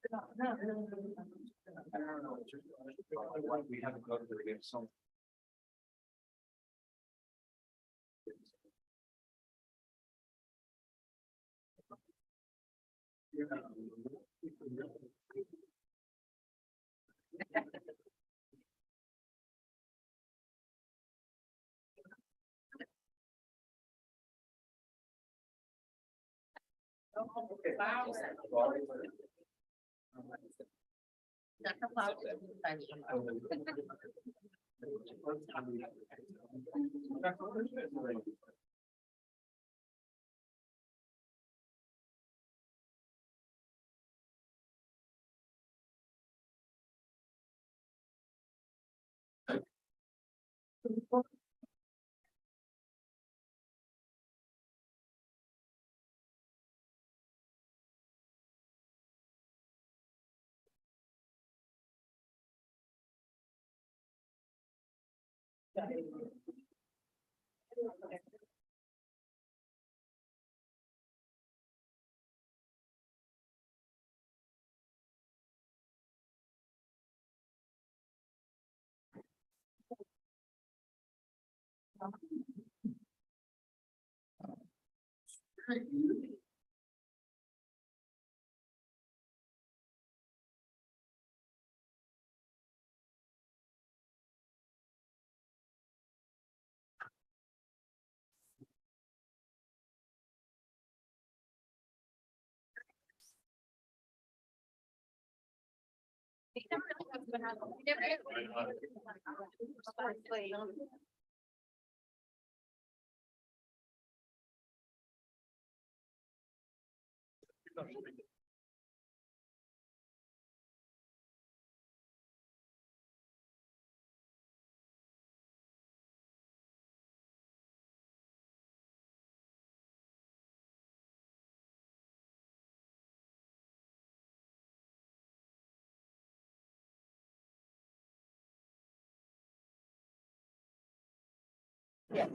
We haven't got there yet, so. Yes.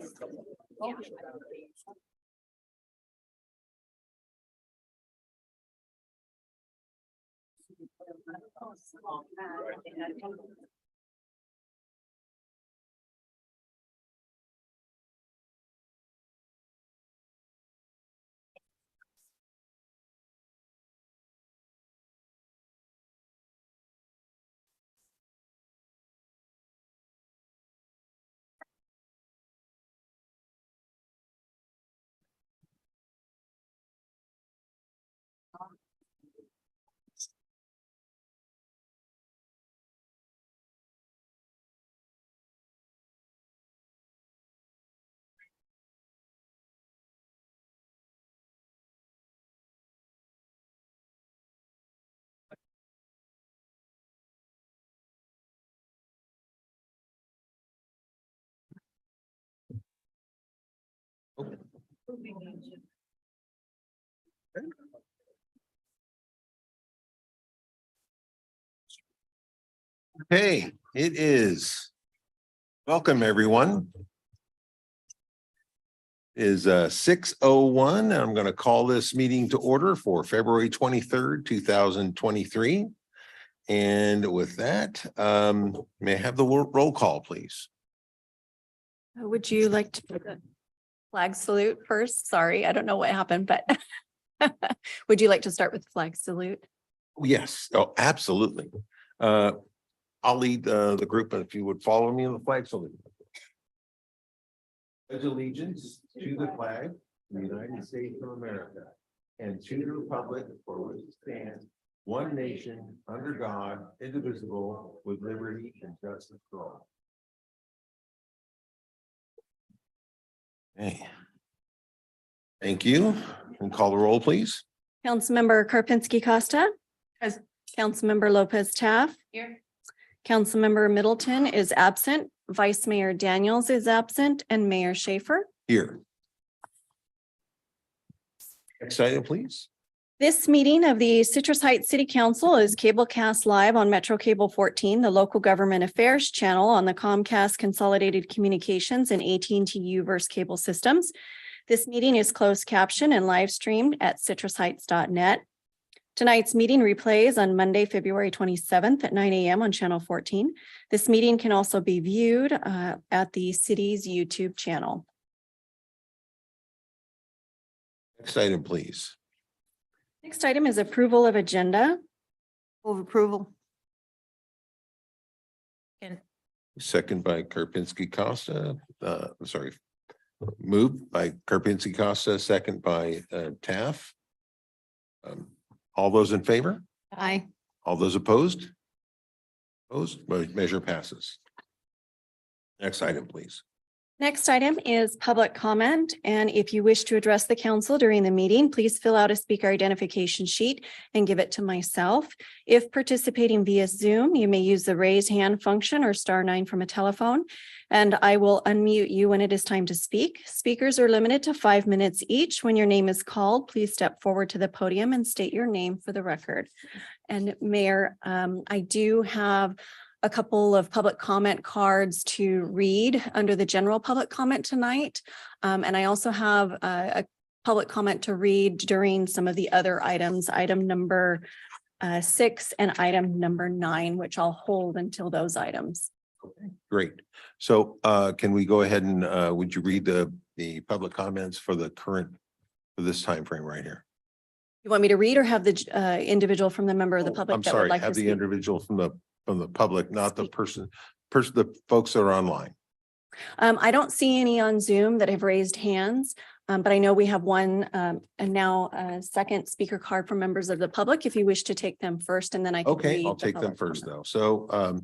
Okay, it is. Welcome, everyone. It is 6:01. I'm going to call this meeting to order for February 23rd, 2023. And with that, may I have the roll call, please? Would you like to do the flag salute first? Sorry, I don't know what happened, but would you like to start with the flag salute? Yes, oh, absolutely. I'll lead the group, and if you would follow me in the flag salute. Pledge allegiance to the flag of the United States of America and to the republic for which it stands, one nation, under God, indivisible, with liberty and justice for all. Okay. Thank you. And call the roll, please. Councilmember Karpinski Costa. Councilmember Lopez Taft. Here. Councilmember Middleton is absent. Vice Mayor Daniels is absent and Mayor Schaefer. Here. Next item, please. This meeting of the Citrus Heights City Council is cablecast live on Metro Cable 14, the local government affairs channel on the Comcast Consolidated Communications and AT&T U-verse cable systems. This meeting is closed captioned and live streamed at citrusheights.net. Tonight's meeting replays on Monday, February 27th at 9 a.m. on Channel 14. This meeting can also be viewed at the city's YouTube channel. Next item, please. Next item is approval of agenda. Move approval. Second by Karpinski Costa, moved by Karpinski Costa, second by Taft. All those in favor? Aye. All those opposed? Opposed, measure passes. Next item, please. Next item is public comment, and if you wish to address the council during the meeting, please fill out a speaker identification sheet and give it to myself. If participating via Zoom, you may use the raise hand function or *9 from a telephone, and I will unmute you when it is time to speak. Speakers are limited to 5 minutes each. When your name is called, please step forward to the podium and state your name for the record. And Mayor, I do have a couple of public comment cards to read under the general public comment tonight. And I also have a public comment to read during some of the other items, item number 6 and item number 9, which I'll hold until those items. Okay, great. So can we go ahead and would you read the public comments for this time frame right here? You want me to read or have the individual from the member of the public? I'm that would sorry, like to have the speak? individual from the public, not the the folks that are online. I don't see any on Zoom that have raised hands, but I know we have one and now a second speaker card for members of the public. If you wish to take them first, and then I can Okay, read I'll the take them public first comment. though. So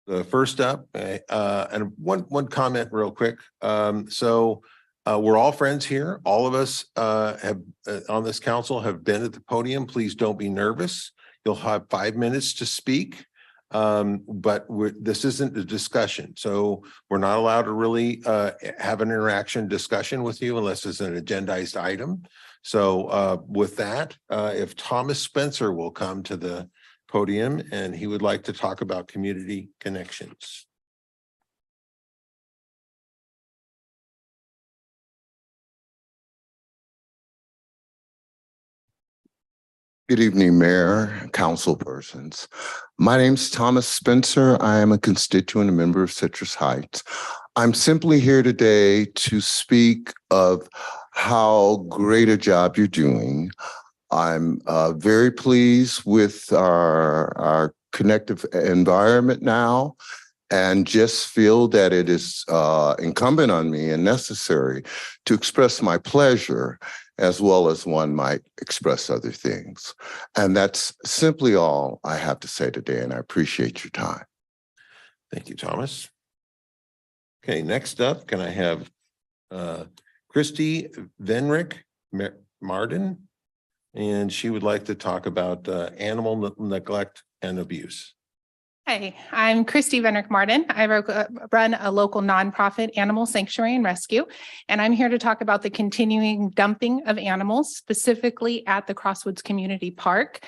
the first up, and one comment real quick. We're all friends here. All of us have on this council have been at the podium. Please don't be nervous. You'll have 5 minutes to speak. But this isn't a discussion, so we're not allowed to really have an interaction discussion with you unless it's an agendized item. So with that, if Thomas Spencer will come to the podium, and he would like to talk about community connections. Good evening, Mayor, council persons. My name's Thomas Spencer. I am a constituent and member of Citrus Heights. I'm simply here today to speak of how great a job you're doing. I'm very pleased with our connective environment now, and just feel that it is incumbent on me and necessary to express my pleasure, as well as one might express other things. And that's simply all I have to say today, and I appreciate your time. Thank you, Thomas. Okay, next up, can I have Christy Venrick Marden? And she would like to talk about animal neglect and abuse. Hi, I'm Christy Venrick Martin. I run a local nonprofit animal sanctuary and rescue, and I'm here to talk about the continuing dumping of animals, specifically at the Crosswoods Community Park.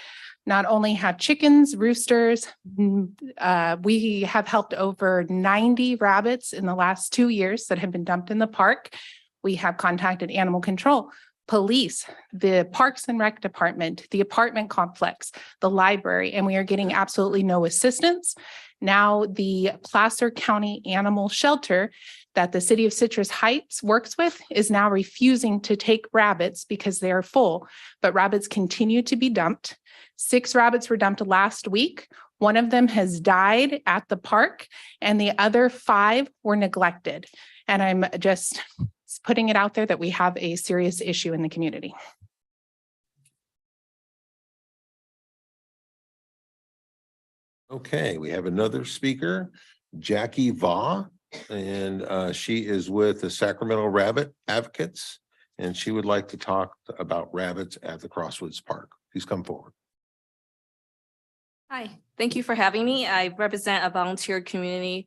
Not only have chickens, roosters, we have helped over 90 rabbits in the last 2 years that have been dumped in the park. We have contacted animal control, police, the Parks and Rec Department, the apartment complex, the library, and we are getting absolutely no assistance. Now, the Placer County Animal Shelter that the city of Citrus Heights works with is now refusing to take rabbits because they are full, but rabbits continue to be dumped. 6 rabbits were dumped last week. One of them has died at the park, and the other 5 were neglected. And I'm just putting it out there that we have a serious issue in the community. Okay, we have another speaker, Jackie Vaugh, and she is with the Sacramento Rabbit Advocates, and she would like to talk about rabbits at the Crosswoods Park. Please come forward. Hi, thank you for having me. I represent a volunteer community.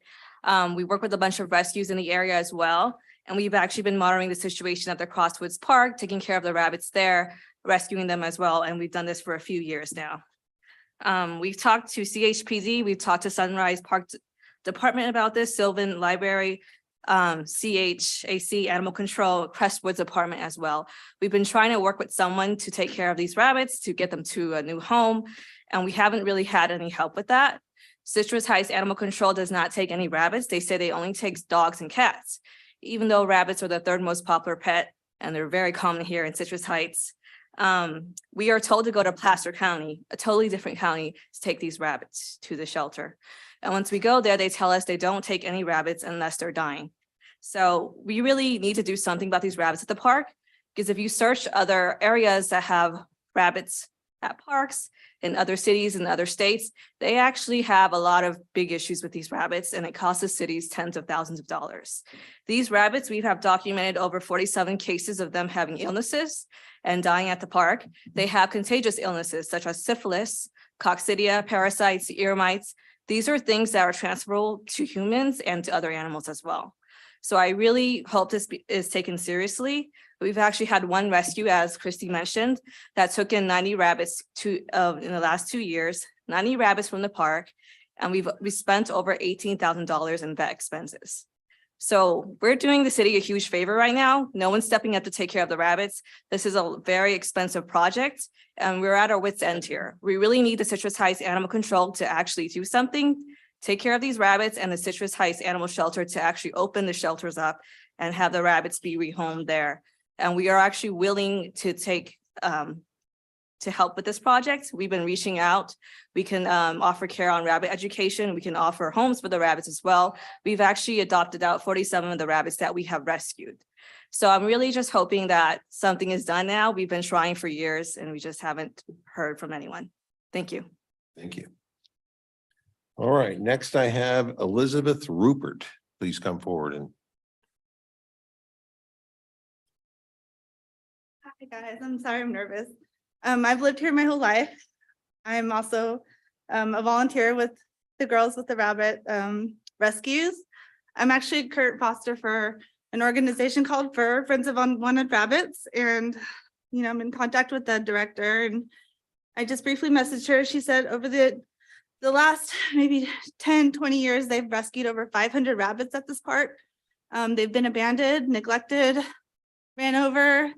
We work with a bunch of rescues in the area as well. And we've actually been monitoring the situation at the Crosswoods Park, taking care of the rabbits there, rescuing them as well. And we've done this for a few years now. We've talked to CHPD, we've talked to Sunrise Park Department about this, Sylvan Library, CHAC Animal Control, Crestwoods Apartment as well. We've been trying to work with someone to take care of these rabbits, to get them to a new home, and we haven't really had any help with that. Citrus Heights Animal Control does not take any rabbits. They say they only take dogs and cats, even though rabbits are the third most popular pet, and they're very common here in Citrus Heights. We are told to go to Placer County, a totally different county, to take these rabbits to the shelter. And once we go there, they tell us they don't take any rabbits unless they're dying. So we really need to do something about these rabbits at the park, because if you search other areas that have rabbits at parks in other cities and other states, they actually have a lot of big issues with these rabbits, and it costs the cities tens of thousands of dollars. These rabbits, we have documented over 47 cases of them having illnesses and dying at the park. They have contagious illnesses such as syphilis, coccidia, parasites, ear mites. These are things that are transferable to humans and to other animals as well. So I really hope this is taken seriously. We've actually had one rescue, as Christy mentioned, that took in 90 rabbits in the last 2 years, 90 rabbits from the park, and we spent over $18,000 in vet expenses. So we're doing the city a huge favor right now. No one's stepping up to take care of the rabbits. This is a very expensive project, and we're at our wits' end here. We really need the Citrus Heights Animal Control to actually do something, take care of these rabbits, and the Citrus Heights Animal Shelter to actually open the shelters up and have the rabbits be rehomed there. And we are actually willing to take to help with this project. We've been reaching out. We can offer care on rabbit education. We can offer homes for the rabbits as well. We've actually adopted out 47 of the rabbits that we have rescued. So I'm really just hoping that something is done now. We've been trying for years and we just haven't heard from anyone. Thank you. Thank you. All right, next I have Elizabeth Rupert. Please come forward and Hi guys, I'm sorry, I'm nervous. I've lived here my whole life. I'm also a volunteer with the Girls with the Rabbit rescues. I'm actually current foster for an organization called FUR, Friends of Unwanted Rabbits. And, you know, I'm in contact with the director and I just briefly messaged her. She said over the last maybe 10, 20 years, they've rescued over 500 rabbits at this park. They've been abandoned, neglected, ran over.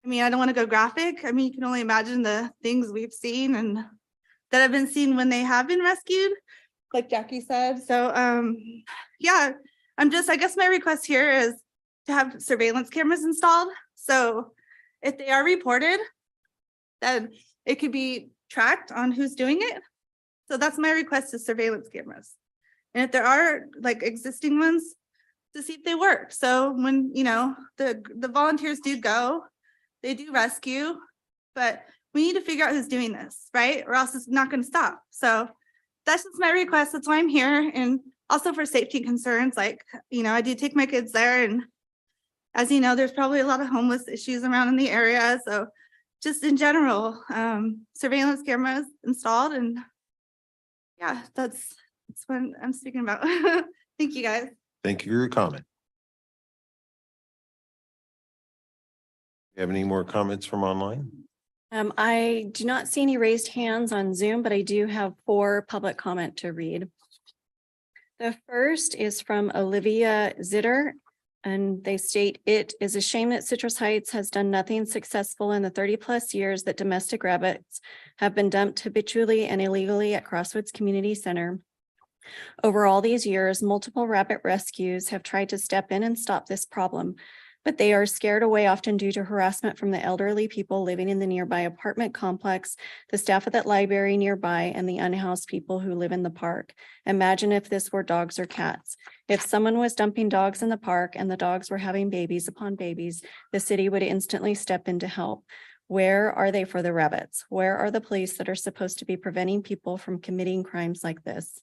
I mean, I don't want to go graphic. I mean, you can only imagine the things we've seen and that have been seen when they have been rescued, like Jackie said. So, yeah, I guess my request here is to have surveillance cameras installed. So if they are reported, then it could be tracked on who's doing it. So that's my request, is surveillance cameras. And if there are like existing ones, to see if they work. So when, you know, the volunteers do go, they do rescue, but we need to figure out who's doing this, right? Or else it's not going to stop. So that's just my request. That's why I'm here. And also for safety concerns, like, you know, I do take my kids there. And as you know, there's probably a lot of homeless issues around in the area. So just in general, surveillance cameras installed. And yeah, that's what I'm speaking about. Thank you, guys. thank you for your comment. You have any more comments from online? I do not see any raised hands on Zoom, but I do have 4 public comment to read. The first is from Olivia Zitter, and they state, "It is a shame that Citrus Heights has done nothing successful in the 30+ years that domestic rabbits have been dumped habitually and illegally at Crosswoods Community Center. Over all these years, multiple rabbit rescues have tried to step in and stop this problem, but they are scared away often due to harassment from the elderly people living in the nearby apartment complex, the staff at that library nearby, and the unhoused people who live in the park. Imagine if this were dogs or cats. If someone was dumping dogs in the park and the dogs were having babies upon babies, the city would instantly step in to help. Where are they for the rabbits? Where are the police that are supposed to be preventing people from committing crimes like this?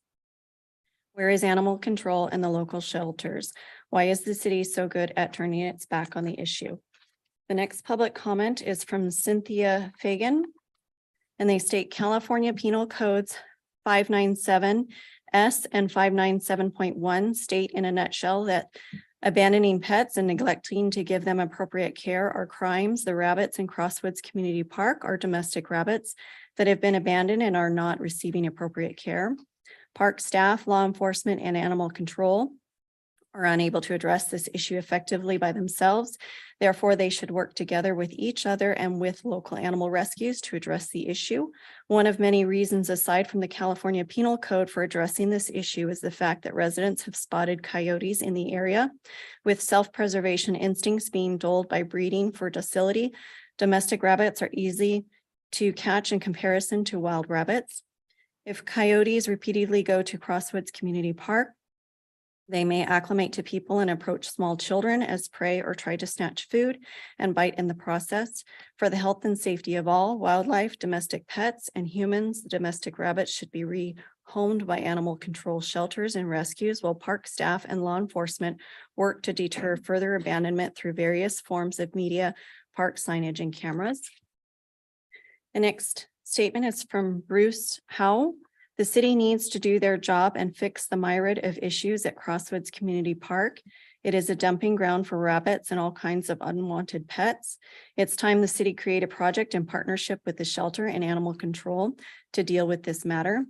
Where is animal control and the local shelters? Why is the city so good at turning its back on the issue?" The next public comment is from Cynthia Fagan, and they state, "California Penal Codes 597S and 597.1 state in a nutshell that abandoning pets and neglecting to give them appropriate care are crimes. The rabbits in Crosswoods Community Park are domestic rabbits that have been abandoned and are not receiving appropriate care. Park staff, law enforcement, and animal control are unable to address this issue effectively by themselves. Therefore, they should work together with each other and with local animal rescues to address the issue. One of many reasons aside from the California Penal Code for addressing this issue is the fact that residents have spotted coyotes in the area. With self-preservation instincts being dulled by breeding for docility, domestic rabbits are easy to catch in comparison to wild rabbits. If coyotes repeatedly go to Crosswoods Community Park, they may acclimate to people and approach small children as prey or try to snatch food and bite in the process. For the health and safety of all wildlife, domestic pets, and humans, the domestic rabbits should be rehomed by animal control shelters and rescues, while park staff and law enforcement work to deter further abandonment through various forms of media, park signage, and cameras. The next statement is from Bruce Howe. The city needs to do their job and fix the myriad of issues at Crosswoods Community Park. It is a dumping ground for rabbits and all kinds of unwanted pets. It's time the city create a project in partnership with the shelter and animal control to deal with this matter.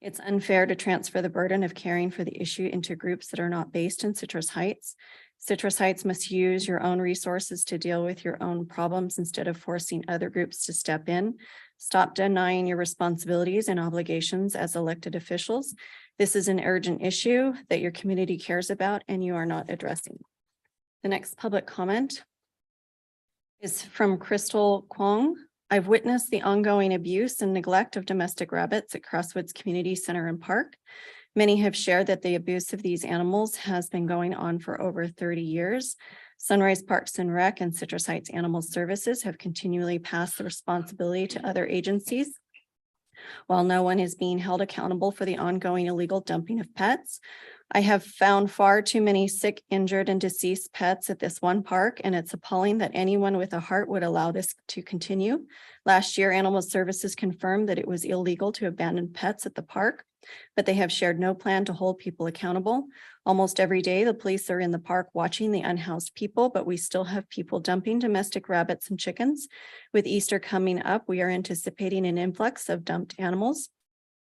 It's unfair to transfer the burden of caring for the issue into groups that are not based in Citrus Heights. Citrus Heights must use your own resources to deal with your own problems instead of forcing other groups to step in. Stop denying your responsibilities and obligations as elected officials. This is an urgent issue that your community cares about and you are not addressing. The next public comment is from Crystal Kwong. I've witnessed the ongoing abuse and neglect of domestic rabbits at Crosswoods Community Center and Park. Many have shared that the abuse of these animals has been going on for over 30 years. Sunrise Parks and Rec and Citrus Heights Animal Services have continually passed the responsibility to other agencies, while no one is being held accountable for the ongoing illegal dumping of pets. I have found far too many sick, injured, and deceased pets at this one park, and it's appalling that anyone with a heart would allow this to continue. Last year, Animal Services confirmed that it was illegal to abandon pets at the park, but they have shared no plan to hold people accountable. Almost every day, the police are in the park watching the unhoused people, but we still have people dumping domestic rabbits and chickens. With Easter coming up, we are anticipating an influx of dumped animals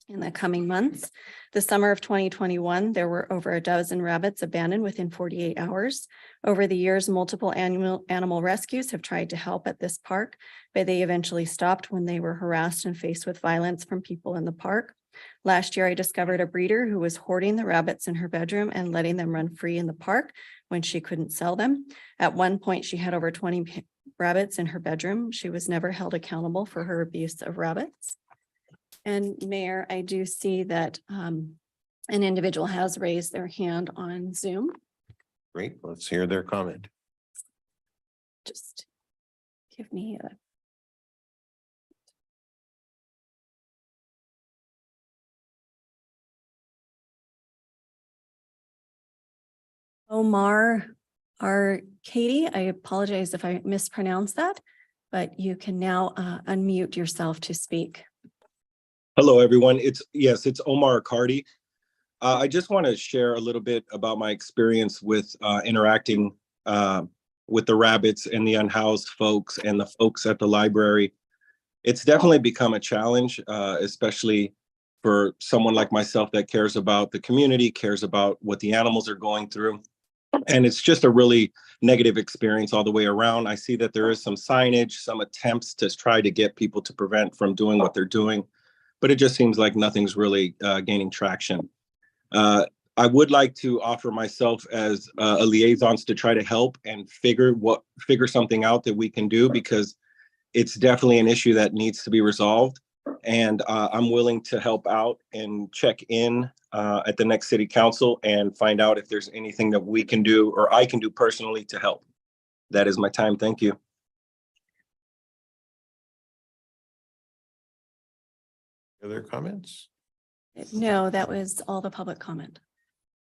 in the coming months. The summer of 2021, there were over a dozen rabbits abandoned within 48 hours. Over the years, multiple animal rescues have tried to help at this park, but they eventually stopped when they were harassed and faced with violence from people in the park. Last year, I discovered a breeder who was hoarding the rabbits in her bedroom and letting them run free in the park when she couldn't sell them. At one point, she had over 20 rabbits in her bedroom. She was never held accountable for her abuse of rabbits. And Mayor, I do see that an individual has raised their hand on Zoom. Great, let's hear their comment. Just give me a. Omar Katie, I apologize if I mispronounced that, but you can now unmute yourself to speak. Hello, everyone. It's Omar Cardi. I just want to share a little bit about my experience with interacting with the rabbits and the unhoused folks and the folks at the library. It's definitely become a challenge, especially for someone like myself that cares about the community, cares about what the animals are going through. And it's just a really negative experience all the way around. I see that there is some signage, some attempts to try to get people to prevent from doing what they're doing, but it just seems like nothing's really gaining traction. I would like to offer myself as a liaison to try to help and figure something out that we can do, because it's definitely an issue that needs to be resolved. And I'm willing to help out and check in at the next city council and find out if there's anything that we can do or I can do personally to help. That is my time. Thank you. Other comments? No, that was all the public comment.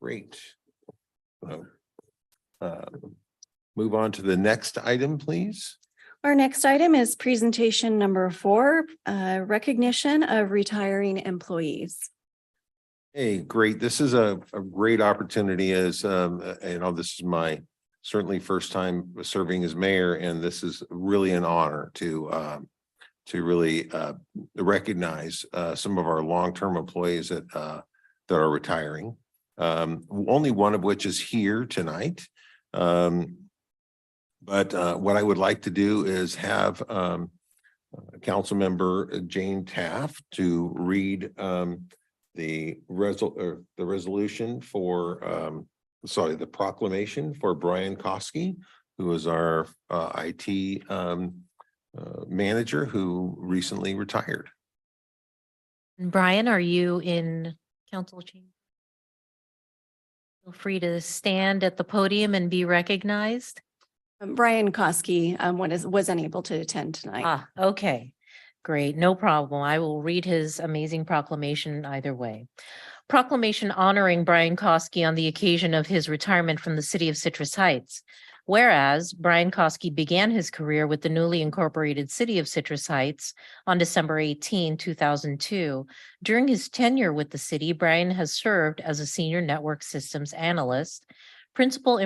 Great. So, move on to the next item, please. Our next item is presentation number 4, recognition of retiring employees. Hey, great. This is a great opportunity as, this is my certainly first time serving as mayor, and this is really an honor to really recognize some of our long-term employees that are retiring. only one of which is here tonight. But what I would like to do is have Councilmember Jane Taft to read the resolution for the proclamation for Brian Koski, who is our IT manager who recently retired. Brian, are you in council chamber? Feel free to stand at the podium and be recognized. Brian Koski was unable to attend tonight. Ah, okay, great, no problem. I will read his amazing proclamation either way. Proclamation honoring Brian Koski on the occasion of his retirement from the city of Citrus Heights. Whereas Brian Koski began his career with the newly incorporated city of Citrus Heights on December 18, 2002. During his tenure with the city, Brian has served as a senior network systems analyst, principal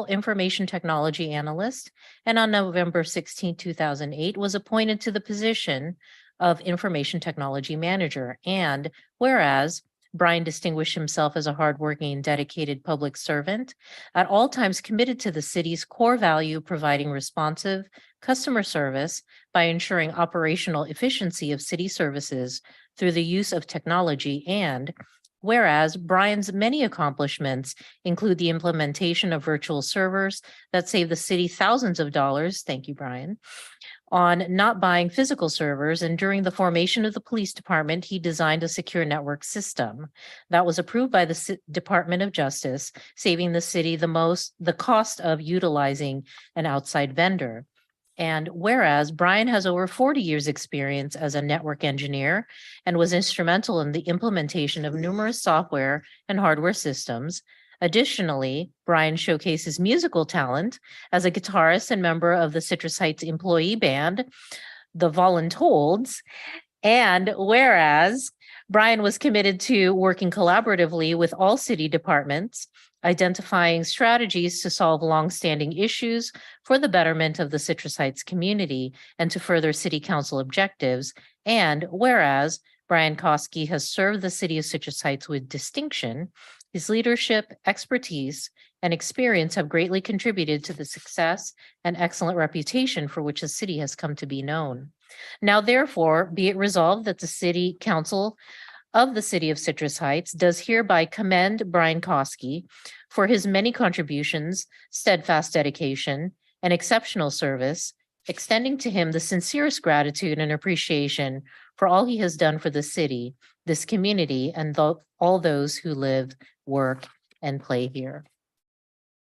information technology analyst, and on November 16, 2008, was appointed to the position of information technology manager. And whereas Brian distinguished himself as a hardworking and dedicated public servant, at all times committed to the city's core value, providing responsive customer service by ensuring operational efficiency of city services through the use of technology. And whereas Brian's many accomplishments include the implementation of virtual servers that save the city thousands of dollars, thank you, Brian, on not buying physical servers, and during the formation of the police department, he designed a secure network system that was approved by the Department of Justice, saving the city the cost of utilizing an outside vendor. And whereas Brian has over 40 years experience as a network engineer and was instrumental in the implementation of numerous software and hardware systems. Additionally, Brian showcases musical talent as a guitarist and member of the Citrus Heights employee band, the Voluntold. And whereas Brian was committed to working collaboratively with all city departments, identifying strategies to solve longstanding issues for the betterment of the Citrus Heights community and to further city council objectives. And whereas Brian Koski has served the city of Citrus Heights with distinction, his leadership, expertise, and experience have greatly contributed to the success and excellent reputation for which the city has come to be known. Now, therefore, be it resolved that the City Council of the City of Citrus Heights does hereby commend Brian Koski for his many contributions, steadfast dedication, and exceptional service, extending to him the sincerest gratitude and appreciation for all he has done for the city, this community, and all those who live, work, and play here.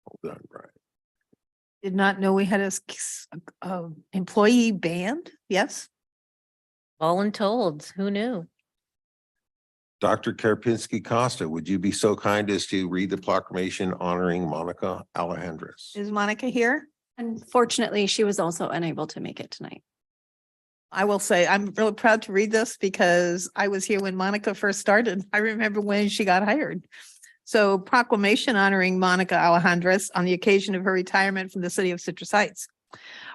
Well done, Brian. Did not know we had a employee band. Yes. Voluntold, who knew? Dr. Karpinski Costa, would you be so kind as to read the proclamation honoring Monica Alejandres? Is Monica here? Unfortunately, she was also unable to make it tonight. I will say I'm really proud to read this because I was here when Monica first started. I remember when she got hired. So proclamation honoring Monica Alejandres on the occasion of her retirement from the city of Citrus Heights.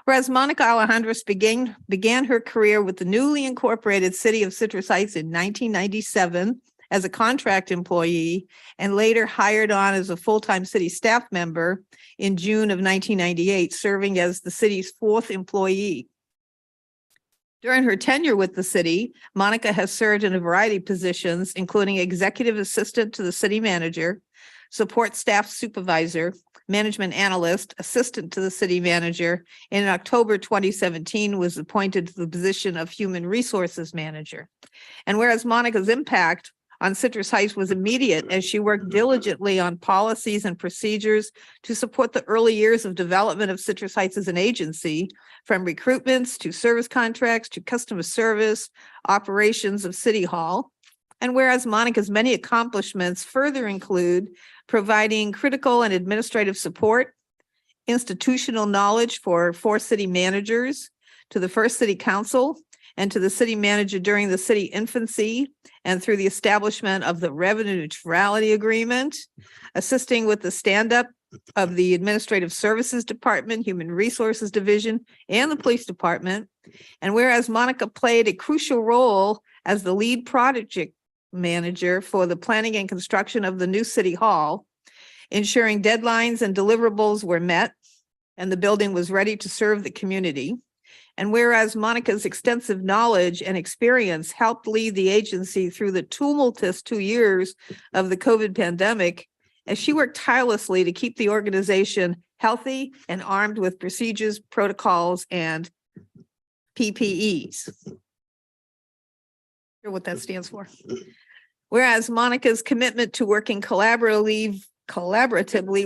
Whereas Monica Alejandres began her career with the newly incorporated city of Citrus Heights in 1997 as a contract employee and later hired on as a full-time city staff member in June of 1998, serving as the city's fourth employee. During her tenure with the city, Monica has served in a variety of positions, including executive assistant to the city manager, support staff supervisor, management analyst, assistant to the city manager, and in October 2017 was appointed to the position of human resources manager. And whereas Monica's impact on Citrus Heights was immediate as she worked diligently on policies and procedures to support the early years of development of Citrus Heights as an agency, from recruitments to service contracts to customer service, operations of City Hall. And whereas Monica's many accomplishments further include providing critical and administrative support, institutional knowledge for 4 city managers, to the first city council, and to the city manager during the city infancy and through the establishment of the revenue neutrality agreement, assisting with the stand-up of the administrative services department, human resources division, and the police department. And whereas Monica played a crucial role as the lead project manager for the planning and construction of the new city hall, ensuring deadlines and deliverables were met and the building was ready to serve the community. And whereas Monica's extensive knowledge and experience helped lead the agency through the tumultuous 2 years of the COVID pandemic, as she worked tirelessly to keep the organization healthy and armed with procedures, protocols, and PPEs. Sure what that stands for. Whereas Monica's commitment to working collaboratively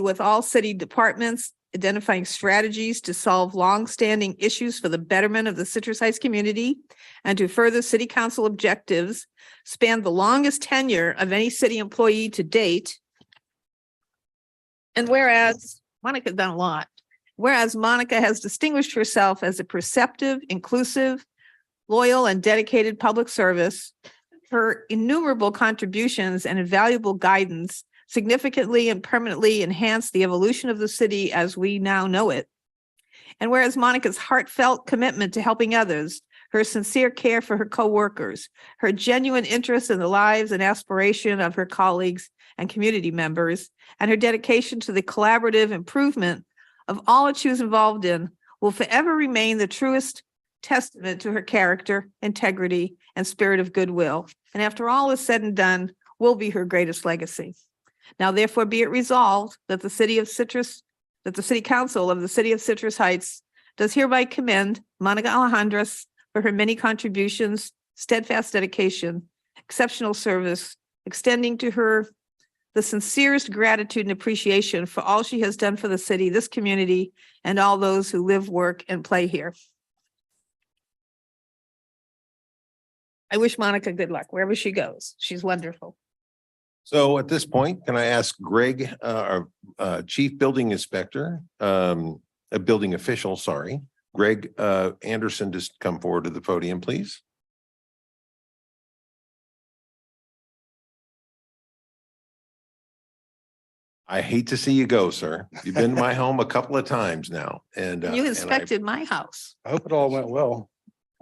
with all city departments, identifying strategies to solve longstanding issues for the betterment of the Citrus Heights community and to further city council objectives, spanned the longest tenure of any city employee to date. And whereas Monica's done a lot, whereas Monica has distinguished herself as a perceptive, inclusive, loyal, and dedicated public service, her innumerable contributions and invaluable guidance significantly and permanently enhance the evolution of the city as we now know it. And whereas Monica's heartfelt commitment to helping others, her sincere care for her coworkers, her genuine interest in the lives and aspiration of her colleagues and community members, and her dedication to the collaborative improvement of all that she was involved in will forever remain the truest testament to her character, integrity, and spirit of goodwill. And after all is said and done, will be her greatest legacy. Now therefore be it resolved that the city council of the city of Citrus Heights does hereby commend Monica Alejandras for her many contributions, steadfast dedication, exceptional service, extending to her the sincerest gratitude and appreciation for all she has done for the city, this community, and all those who live, work, and play here. I wish Monica good luck wherever she goes. She's wonderful. So at this point, can I ask Greg, our Chief Building Inspector, a building official, sorry, Greg Anderson, just come forward to the podium, please. I hate to see you go, sir. You've been to my home a couple of times now, and You inspected my house. I hope it all went well.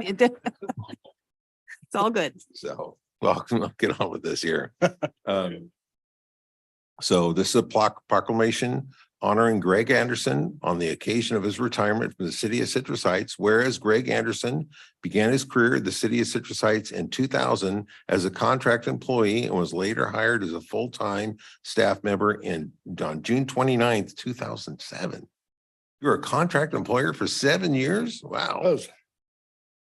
You did. It's all good. So, well, I'll get on with this here. So this is a proclamation honoring Greg Anderson on the occasion of his retirement from the city of Citrus Heights. Whereas Greg Anderson began his career at the city of Citrus Heights in 2000 as a contract employee and was later hired as a full-time staff member on June 29th, 2007. You were a contract employer for 7 years? Wow.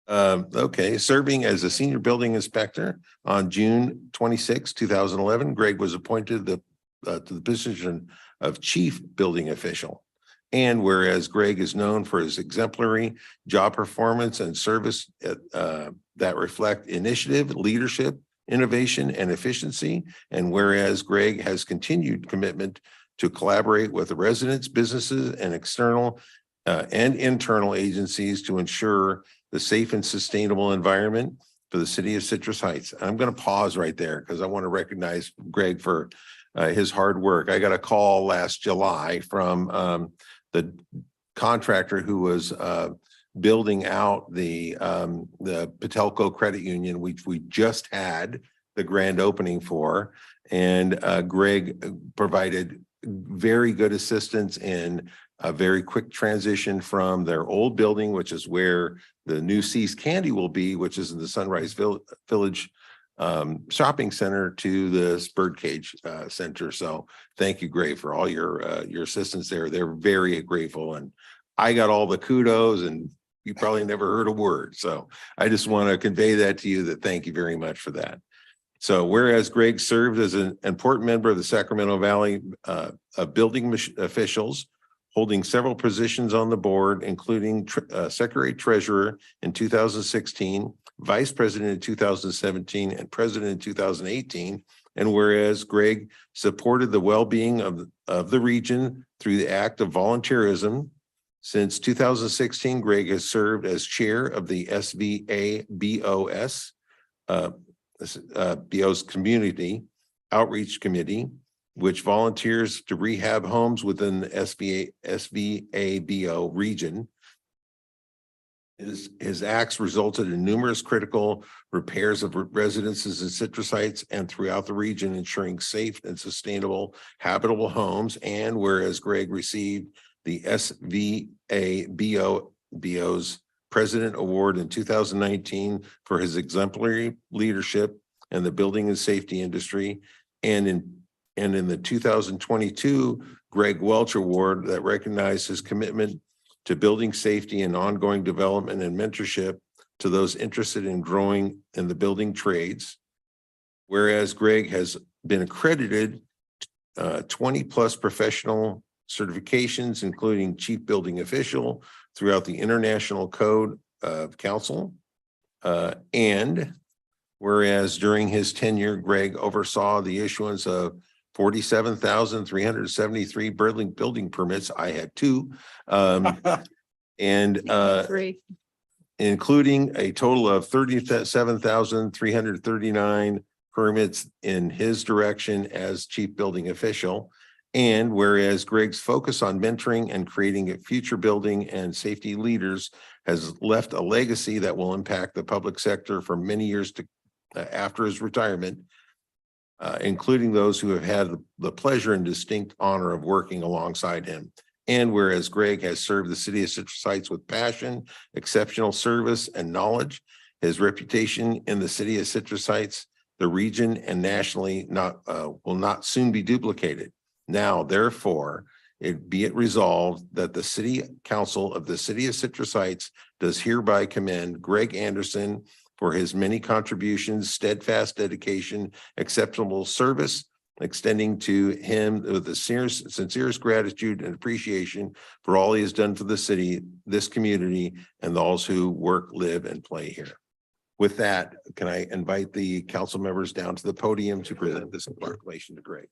Okay, serving as a senior building inspector on June 26, 2011, Greg was appointed to the position of chief building official. And whereas Greg is known for his exemplary job performance and service that reflect initiative, leadership, innovation, and efficiency. And whereas Greg has continued commitment to collaborate with the residents, businesses, and external and internal agencies to ensure the safe and sustainable environment for the city of Citrus Heights. I'm going to pause right there because I want to recognize Greg for his hard work. I got a call last July from the contractor who was building out the Patelco Credit Union, which we just had the grand opening for. And Greg provided very good assistance in a very quick transition from their old building, which is where the new See's Candy will be, which is in the Sunrise Village shopping center, to the Birdcage Center. So thank you, Greg, for all your assistance there. They're very grateful, and I got all the kudos, and you probably never heard a word. So I just want to convey that to you, that thank you very much for that. So whereas Greg served as an important member of the Sacramento Valley building officials, holding several positions on the board, including Secretary Treasurer in 2016, Vice President in 2017, and President in 2018. And whereas Greg supported the well-being of the region through the act of volunteerism, since 2016, Greg has served as chair of the SVA BO's Community Outreach Committee, which volunteers to rehab homes within the SVABO region. His acts resulted in numerous critical repairs of residences in Citrus Heights and throughout the region, ensuring safe and sustainable habitable homes. And whereas Greg received the SVA BO's President Award in 2019 for his exemplary leadership in the building and safety industry, and in the 2022 Greg Welch Award that recognized his commitment to building safety and ongoing development and mentorship to those interested in growing in the building trades. Whereas Greg has been accredited 20 plus professional certifications, including Chief Building Official throughout the International Code of Council. And whereas during his tenure, Greg oversaw the issuance of 47,373 building permits. I had two. And Three. including a total of 37,339 permits in his direction as chief building official. And whereas Greg's focus on mentoring and creating a future building and safety leaders has left a legacy that will impact the public sector for many years to after his retirement, including those who have had the pleasure and distinct honor of working alongside him. And whereas Greg has served the city of Citrus Heights with passion, exceptional service, and knowledge, his reputation in the city of Citrus Heights, the region, and nationally will not soon be duplicated. Now, therefore, be it resolved that the City Council of the City of Citrus Heights does hereby commend Greg Anderson for his many contributions, steadfast dedication, exceptional service, extending to him with the sincerest gratitude and appreciation for all he has done for the city, this community, and those who work, live, and play here. With that, can I invite the council members down to the podium to present this proclamation to Greg?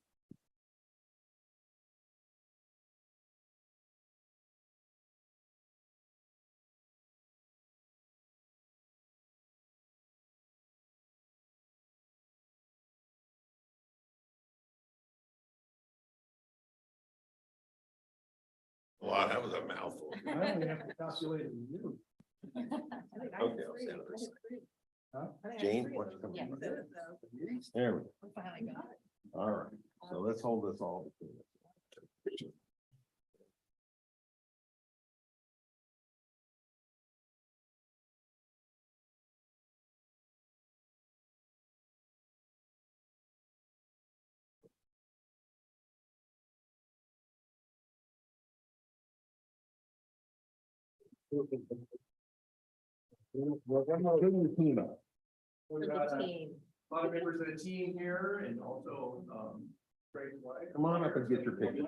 Wow, that was a mouthful. I only have to calculate it in you. Okay, I'll stand on this side. Jane, why don't you come over here? There we go. All right, so let's hold this all. We got a lot of members of the team here and also Greg's wife. Come on up and get your picture.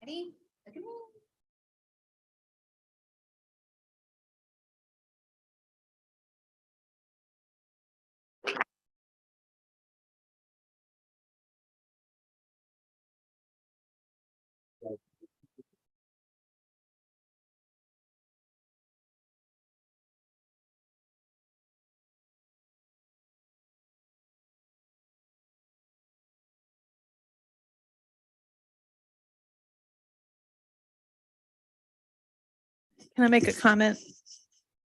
Ready? Can I make a comment?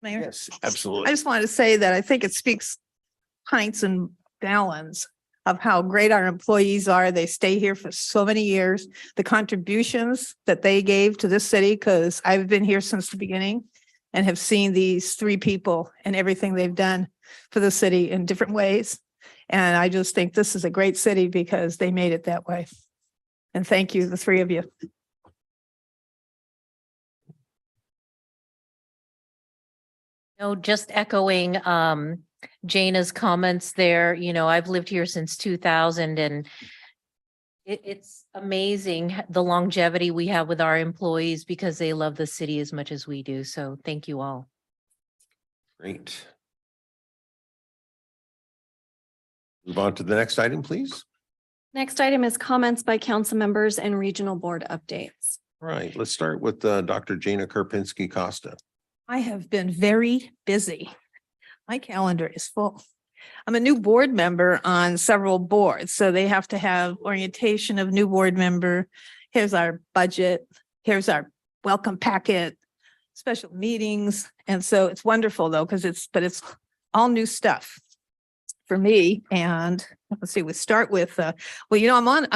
Mayor? Yes, I absolutely. just wanted to say that I think it speaks pints and gallons of how great our employees are. They stay here for so many years. The contributions that they gave to this city, because I've been here since the beginning and have seen these three people and everything they've done for the city in different ways. And I just think this is a great city because they made it that way. And thank you, the three of you. No, just echoing Jana's comments there. You know, I've lived here since 2000 and it's amazing the longevity we have with our employees because they love the city as much as we do. So thank you all. Great. Move on to the next item, please. Next item is comments by council members and regional board updates. All right, let's start with Dr. Jana Karpinski Costa. I have been very busy. My calendar is full. I'm a new board member on several boards, so they have to have orientation of new board member. Here's our budget, here's our welcome packet, special meetings. And so it's wonderful though, because it's all new stuff for me. And let's see, we start with, I'm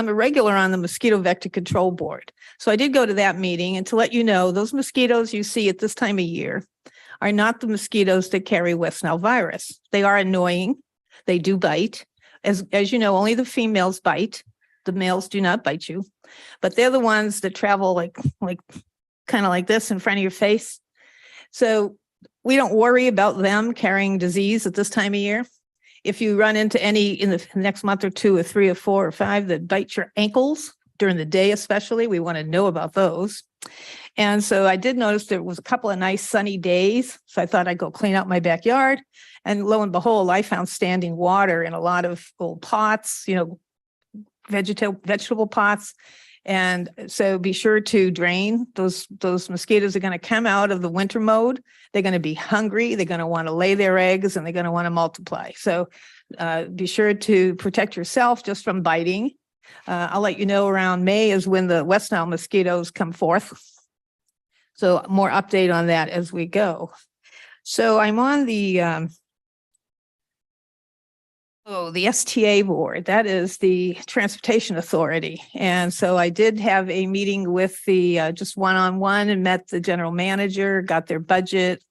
a regular on the Mosquito Vector Control Board. So I did go to that meeting, and to let you know, those mosquitoes you see at this time of year are not the mosquitoes that carry West Nile virus. They are annoying. They do bite. As you know, only the females bite. The males do not bite you, but they're the ones that travel like kind of like this in front of your face. So we don't worry about them carrying disease at this time of year. If you run into any in the next month or two or 3 or 4 or 5 that bite your ankles during the day, especially, we want to know about those. And so I did notice there was a couple of nice sunny days. So I thought I'd go clean out my backyard. And lo and behold, I found standing water in a lot of old pots, vegetable pots. And so be sure to drain. Those mosquitoes are going to come out of the winter mode. They're going to be hungry. They're going to want to lay their eggs, and they're going to want to multiply. So be sure to protect yourself just from biting. I'll let you know around May is when the West Nile mosquitoes come forth. So more update on that as we go. So I'm on the STA board. That is the Transportation Authority. And so I did have a meeting with the just one-on-one and met the general manager, got their budget,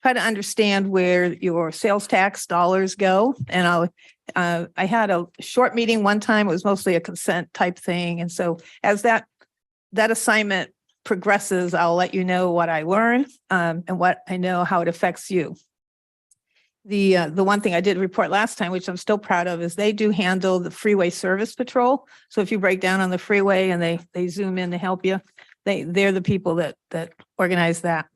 try to understand where your sales tax dollars go. And I had a short meeting one time. It was mostly a consent type thing. And so as that assignment progresses, I'll let you know what I learn and what I know, how it affects you. The one thing I did report last time, which I'm still proud of, is they do handle the freeway service patrol. So if you break down on the freeway and they zoom in to help you, they're the people that organize that.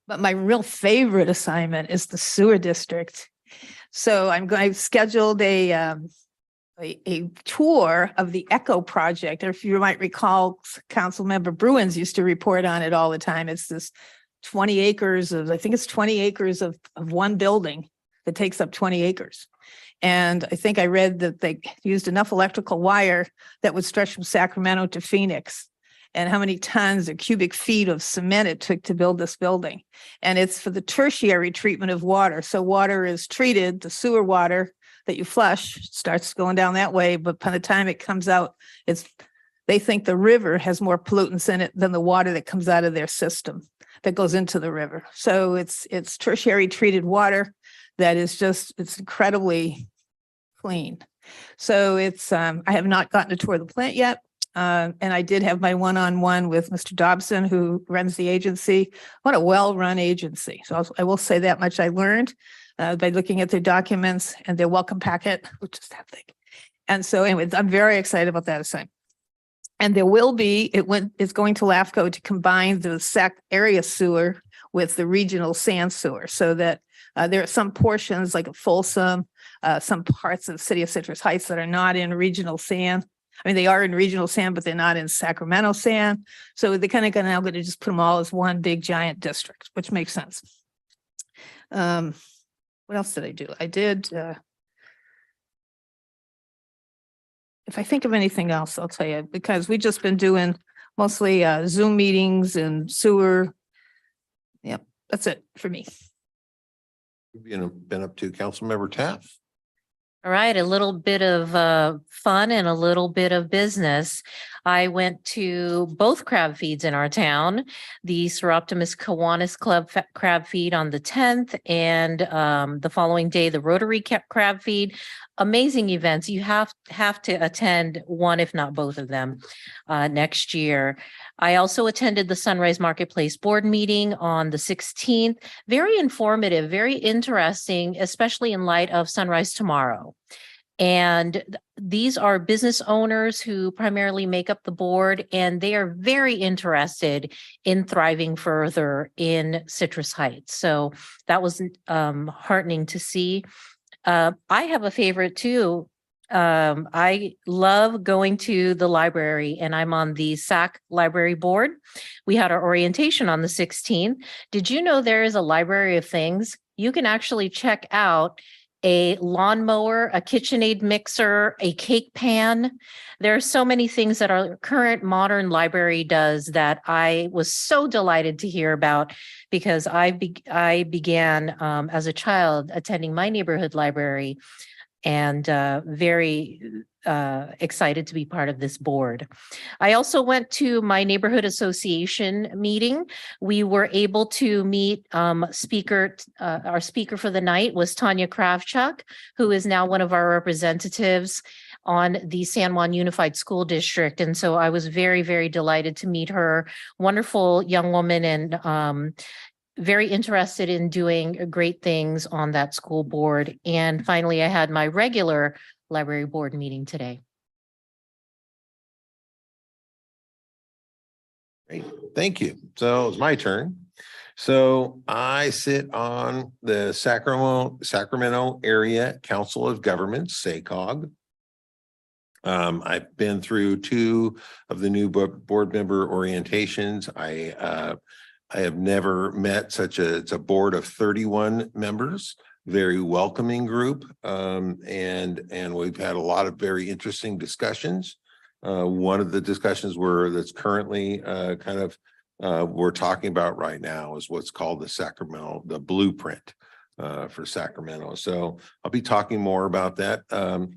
But my real favorite assignment is the sewer district. So I've scheduled a tour of the Echo project. Or if you might recall, Councilmember Bruins used to report on it all the time. It's this 20 acres of one building that takes up 20 acres. And I think I read that they used enough electrical wire that would stretch from Sacramento to Phoenix, and how many tons or cubic feet of cement it took to build this building. And it's for the tertiary treatment of water. So water is treated, the sewer water that you flush starts going down that way, but by the time it comes out, they think the river has more pollutants in it than the water that comes out of their system that goes into the river. So it's tertiary treated water that is it's incredibly clean. So I have not gotten to tour the plant yet. And I did have my one-on-one with Mr. Dobson, who runs the agency. What a well-run agency. So I will say that much I learned by looking at their documents and their welcome packet, which is that thing. And so anyways, I'm very excited about that assignment. And there will be, it's going to LAFCO to combine the SAC area sewer with the regional sand sewer, so that there are some portions like Folsom, some parts of the city of Citrus Heights that are not in regional sand. I mean, they are in regional sand, but they're not in Sacramento sand. So they're kind of now going to just put them all as one big giant district, which makes sense. What else did I do? I did, if I think of anything else, I'll tell you, because we've just been doing mostly Zoom meetings and sewer. Yep, that's it for me. You've been up to Councilmember Taft. All right, a little bit of fun and a little bit of business. I went to both crab feeds in our town, the Seroptimus Kiwanis Club crab feed on the 10th, and the following day, the Rotary crab feed. Amazing events. You have to attend one, if not both of them, next year. I also attended the Sunrise Marketplace board meeting on the 16th. Very informative, very interesting, especially in light of Sunrise Tomorrow. And these are business owners who primarily make up the board, and they are very interested in thriving further in Citrus Heights. So that was heartening to see. I have a favorite too. I love going to the library and I'm on the SAC library board. We had our orientation on the 16th. Did you know there is a library of things? You can actually check out a lawnmower, a KitchenAid mixer, a cake pan. There are so many things that our current modern library does that I was so delighted to hear about because I began as a child attending my neighborhood library and very excited to be part of this board. I also went to my neighborhood association meeting. We were able to meet our speaker for the night was Tanya Kravchuk, who is now one of our representatives on the San Juan Unified School District. And so I was very, very delighted to meet her. Wonderful young woman and very interested in doing great things on that school board. And finally, I had my regular library board meeting today. Great, thank you. So it's my turn. So I sit on the Sacramento Area Council of Governments, SACOG. I've been through 2 of the new board member orientations. I have never met it's a board of 31 members, very welcoming group. And we've had a lot of very interesting discussions. One of the discussions that's currently we're talking about right now is what's called the blueprint for Sacramento. So I'll be talking more about that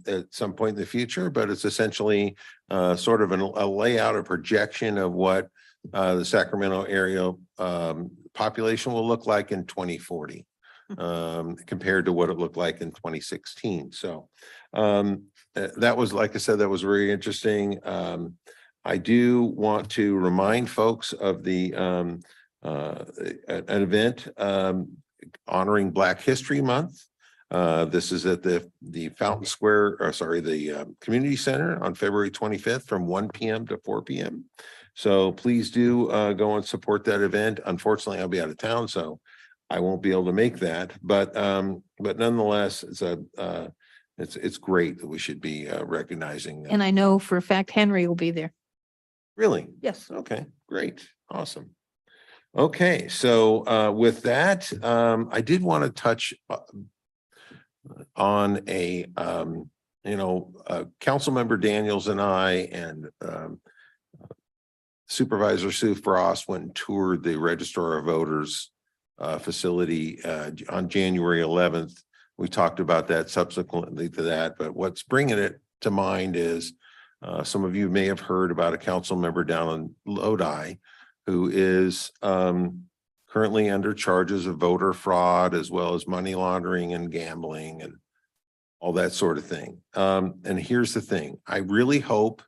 at some point in the future, but it's essentially sort of a layout, a projection of what the Sacramento area population will look like in 2040 compared to what it looked like in 2016. So that was, like I said, that was very interesting. I do want to remind folks of the an event honoring Black History Month. This is at the Fountain Square, the Community Center on February 25th from 1 p.m. to 4 p.m. So please do go and support that event. Unfortunately, I'll be out of town, so I won't be able to make that. But nonetheless, it's great that we should be recognizing that. And I know for a fact Henry will be there. Really? Yes. Okay, great, awesome. Okay, so with that, I did want to touch on Council Member Daniels and I and Supervisor Sue Frost went and toured the Registrar of Voters facility on January 11th. We talked about that subsequently to that, but what's bringing it to mind is some of you may have heard about a council member down in Lodi who is currently under charges of voter fraud as well as money laundering and gambling and all that sort of thing. And here's the thing, I really hope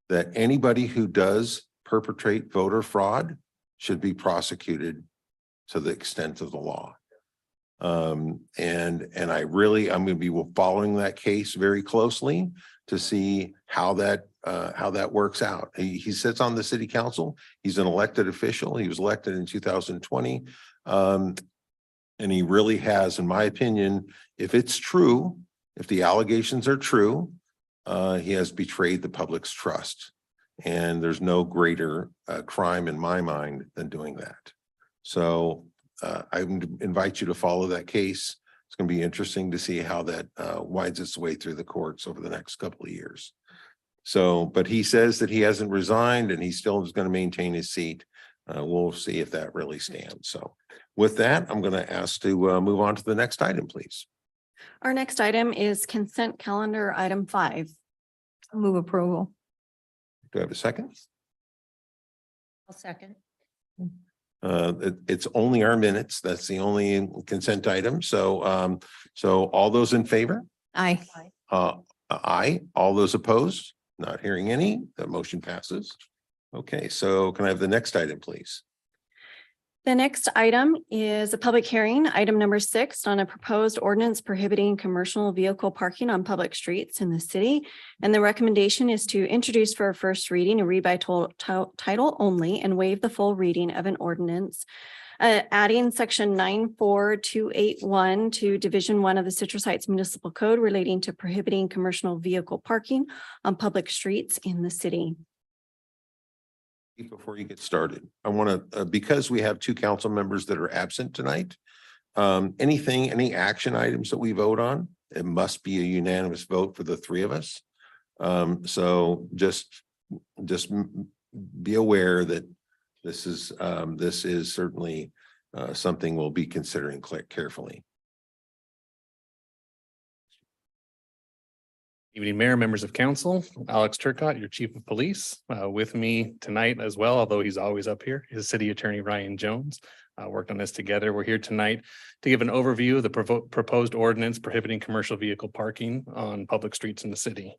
that anybody who does perpetrate voter fraud should be prosecuted to the extent of the law. And I'm going to be following that case very closely to see how that works out. He sits on the city council. He's an elected official. He was elected in 2020. And he really has, in my opinion, if it's true, if the allegations are true, he has betrayed the public's trust. And there's no greater crime in my mind than doing that. So I invite you to follow that case. It's going to be interesting to see how that winds its way through the courts over the next couple of years. So, but he says that he hasn't resigned and he still is going to maintain his seat. We'll see if that really stands. So with that, I'm going to ask to move on to the next item, please. Our next item is consent calendar item 5. Move approval. Do I have a second? I'll second. It's only our minutes. That's the only consent item. So, so all those in favor? Aye. Aye. All those opposed? Not hearing any. The motion passes. Okay, so can I have the next item, please? The next item is a public hearing, item number 6, on a proposed ordinance prohibiting commercial vehicle parking on public streets in the city. And the recommendation is to introduce for a first reading and read by title only and waive the full reading of an ordinance Adding section 94281 to Division 1 of the Citrus Heights Municipal Code relating to prohibiting commercial vehicle parking on public streets in the city. Before you get started, I want to, because we have two council members that are absent tonight, any action items that we vote on, it must be a unanimous vote for the three of us. So just be aware that this is certainly something we'll be considering carefully. Evening, Mayor, members of council, Alex Turcott, your chief of police, with me tonight as well, although he's always up here, is City Attorney Ryan Jones. Worked on this together. We're here tonight to give an overview of the proposed ordinance prohibiting commercial vehicle parking on public streets in the city.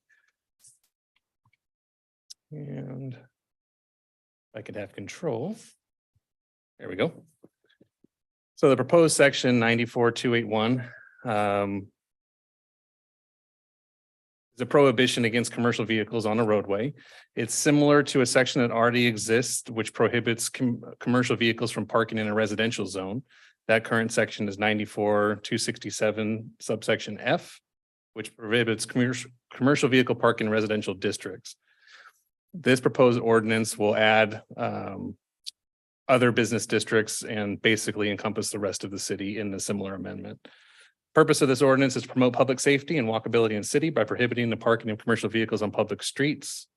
And if I could have control. There we go. So the proposed section 94281 is a prohibition against commercial vehicles on a roadway. It's similar to a section that already exists, which prohibits commercial vehicles from parking in a residential zone. That current section is 94267 subsection F, which prohibits commercial vehicle parking in residential districts. This proposed ordinance will add other business districts and basically encompass the rest of the city in the similar amendment. Purpose of this ordinance is to promote public safety and walkability in the city by prohibiting the parking of commercial vehicles on public streets.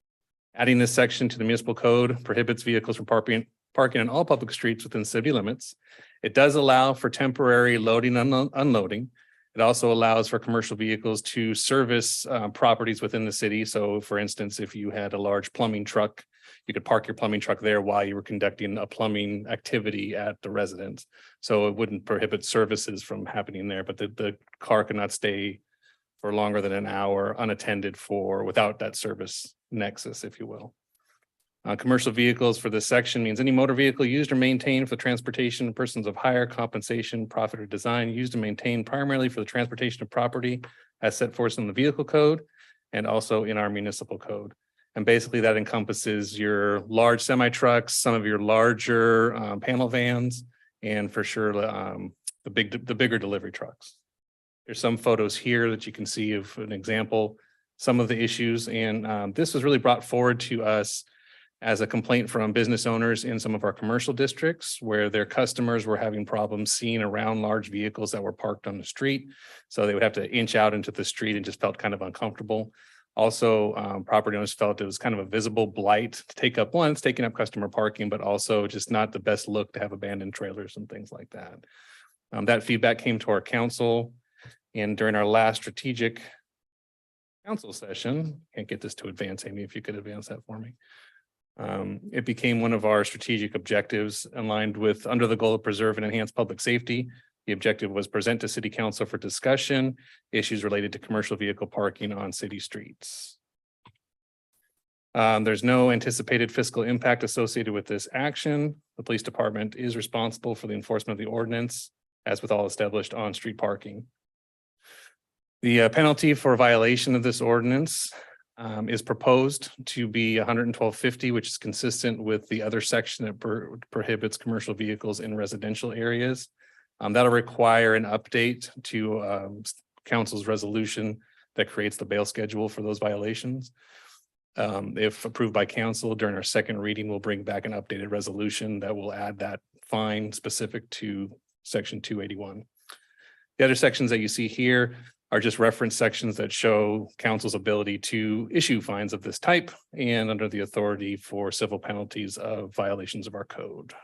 Adding this section to the municipal code prohibits vehicles from parking on all public streets within city limits. It does allow for temporary loading and unloading. It also allows for commercial vehicles to service properties within the city. So for instance, if you had a large plumbing truck, you could park your plumbing truck there while you were conducting a plumbing activity at the residence. So it wouldn't prohibit services from happening there, but the car could not stay for longer than an hour unattended without that service nexus, if you will. Commercial vehicles for this section means any motor vehicle used or maintained for the transportation of persons of hire, compensation, profit, or design, used and maintained primarily for the transportation of property as set forth in the vehicle code and also in our municipal code. And basically that encompasses your large semi trucks, some of your larger panel vans, and for sure the bigger delivery trucks. There's some photos here that you can see of an example, some of the issues, and this was really brought forward to us as a complaint from business owners in some of our commercial districts where their customers were having problems seeing around large vehicles that were parked on the street. So they would have to inch out into the street and just felt kind of uncomfortable. Also, property owners felt it was kind of a visible blight to take up it's taking up customer parking, but also just not the best look to have abandoned trailers and things like that. That feedback came to our council, and during our last strategic council session, can't get this to advance, Amy, if you could advance that for me. It became one of our strategic objectives aligned with under the goal of preserve and enhance public safety. The objective was present to city council for discussion, issues related to commercial vehicle parking on city streets. There's no anticipated fiscal impact associated with this action. The police department is responsible for the enforcement of the ordinance, as with all established on-street parking. The penalty for violation of this ordinance is proposed to be $112.50, which is consistent with the other section that prohibits commercial vehicles in residential areas. That'll require an update to council's resolution that creates the bail schedule for those violations. If approved by council during our second reading, we'll bring back an updated resolution that will add that fine specific to section 281. The other sections that you see here are just reference sections that show council's ability to issue fines of this type and under the authority for civil penalties of violations of our code.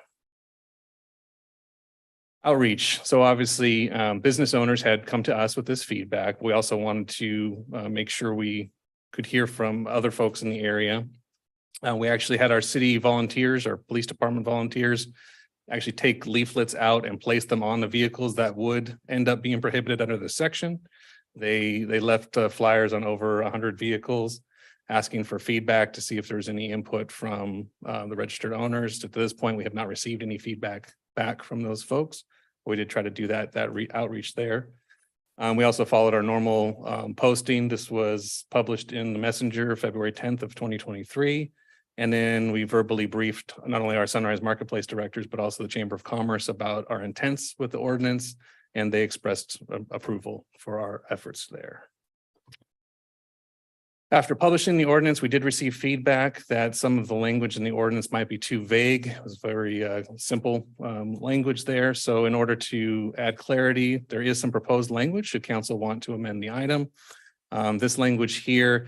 Outreach. So obviously, business owners had come to us with this feedback. We also wanted to make sure we could hear from other folks in the area. We actually had our city volunteers, our police department volunteers, actually take leaflets out and place them on the vehicles that would end up being prohibited under this section. They left flyers on over 100 vehicles, asking for feedback to see if there's any input from the registered owners. To this point, we have not received any feedback back from those folks. We did try to do that outreach there. We also followed our normal posting. This was published in the Messenger February 10th of 2023. And then we verbally briefed not only our Sunrise Marketplace directors, but also the Chamber of Commerce about our intents with the ordinance. And they expressed approval for our efforts there. After publishing the ordinance, we did receive feedback that some of the language in the ordinance might be too vague. It was very simple language there. So in order to add clarity, there is some proposed language should council want to amend the item. This language here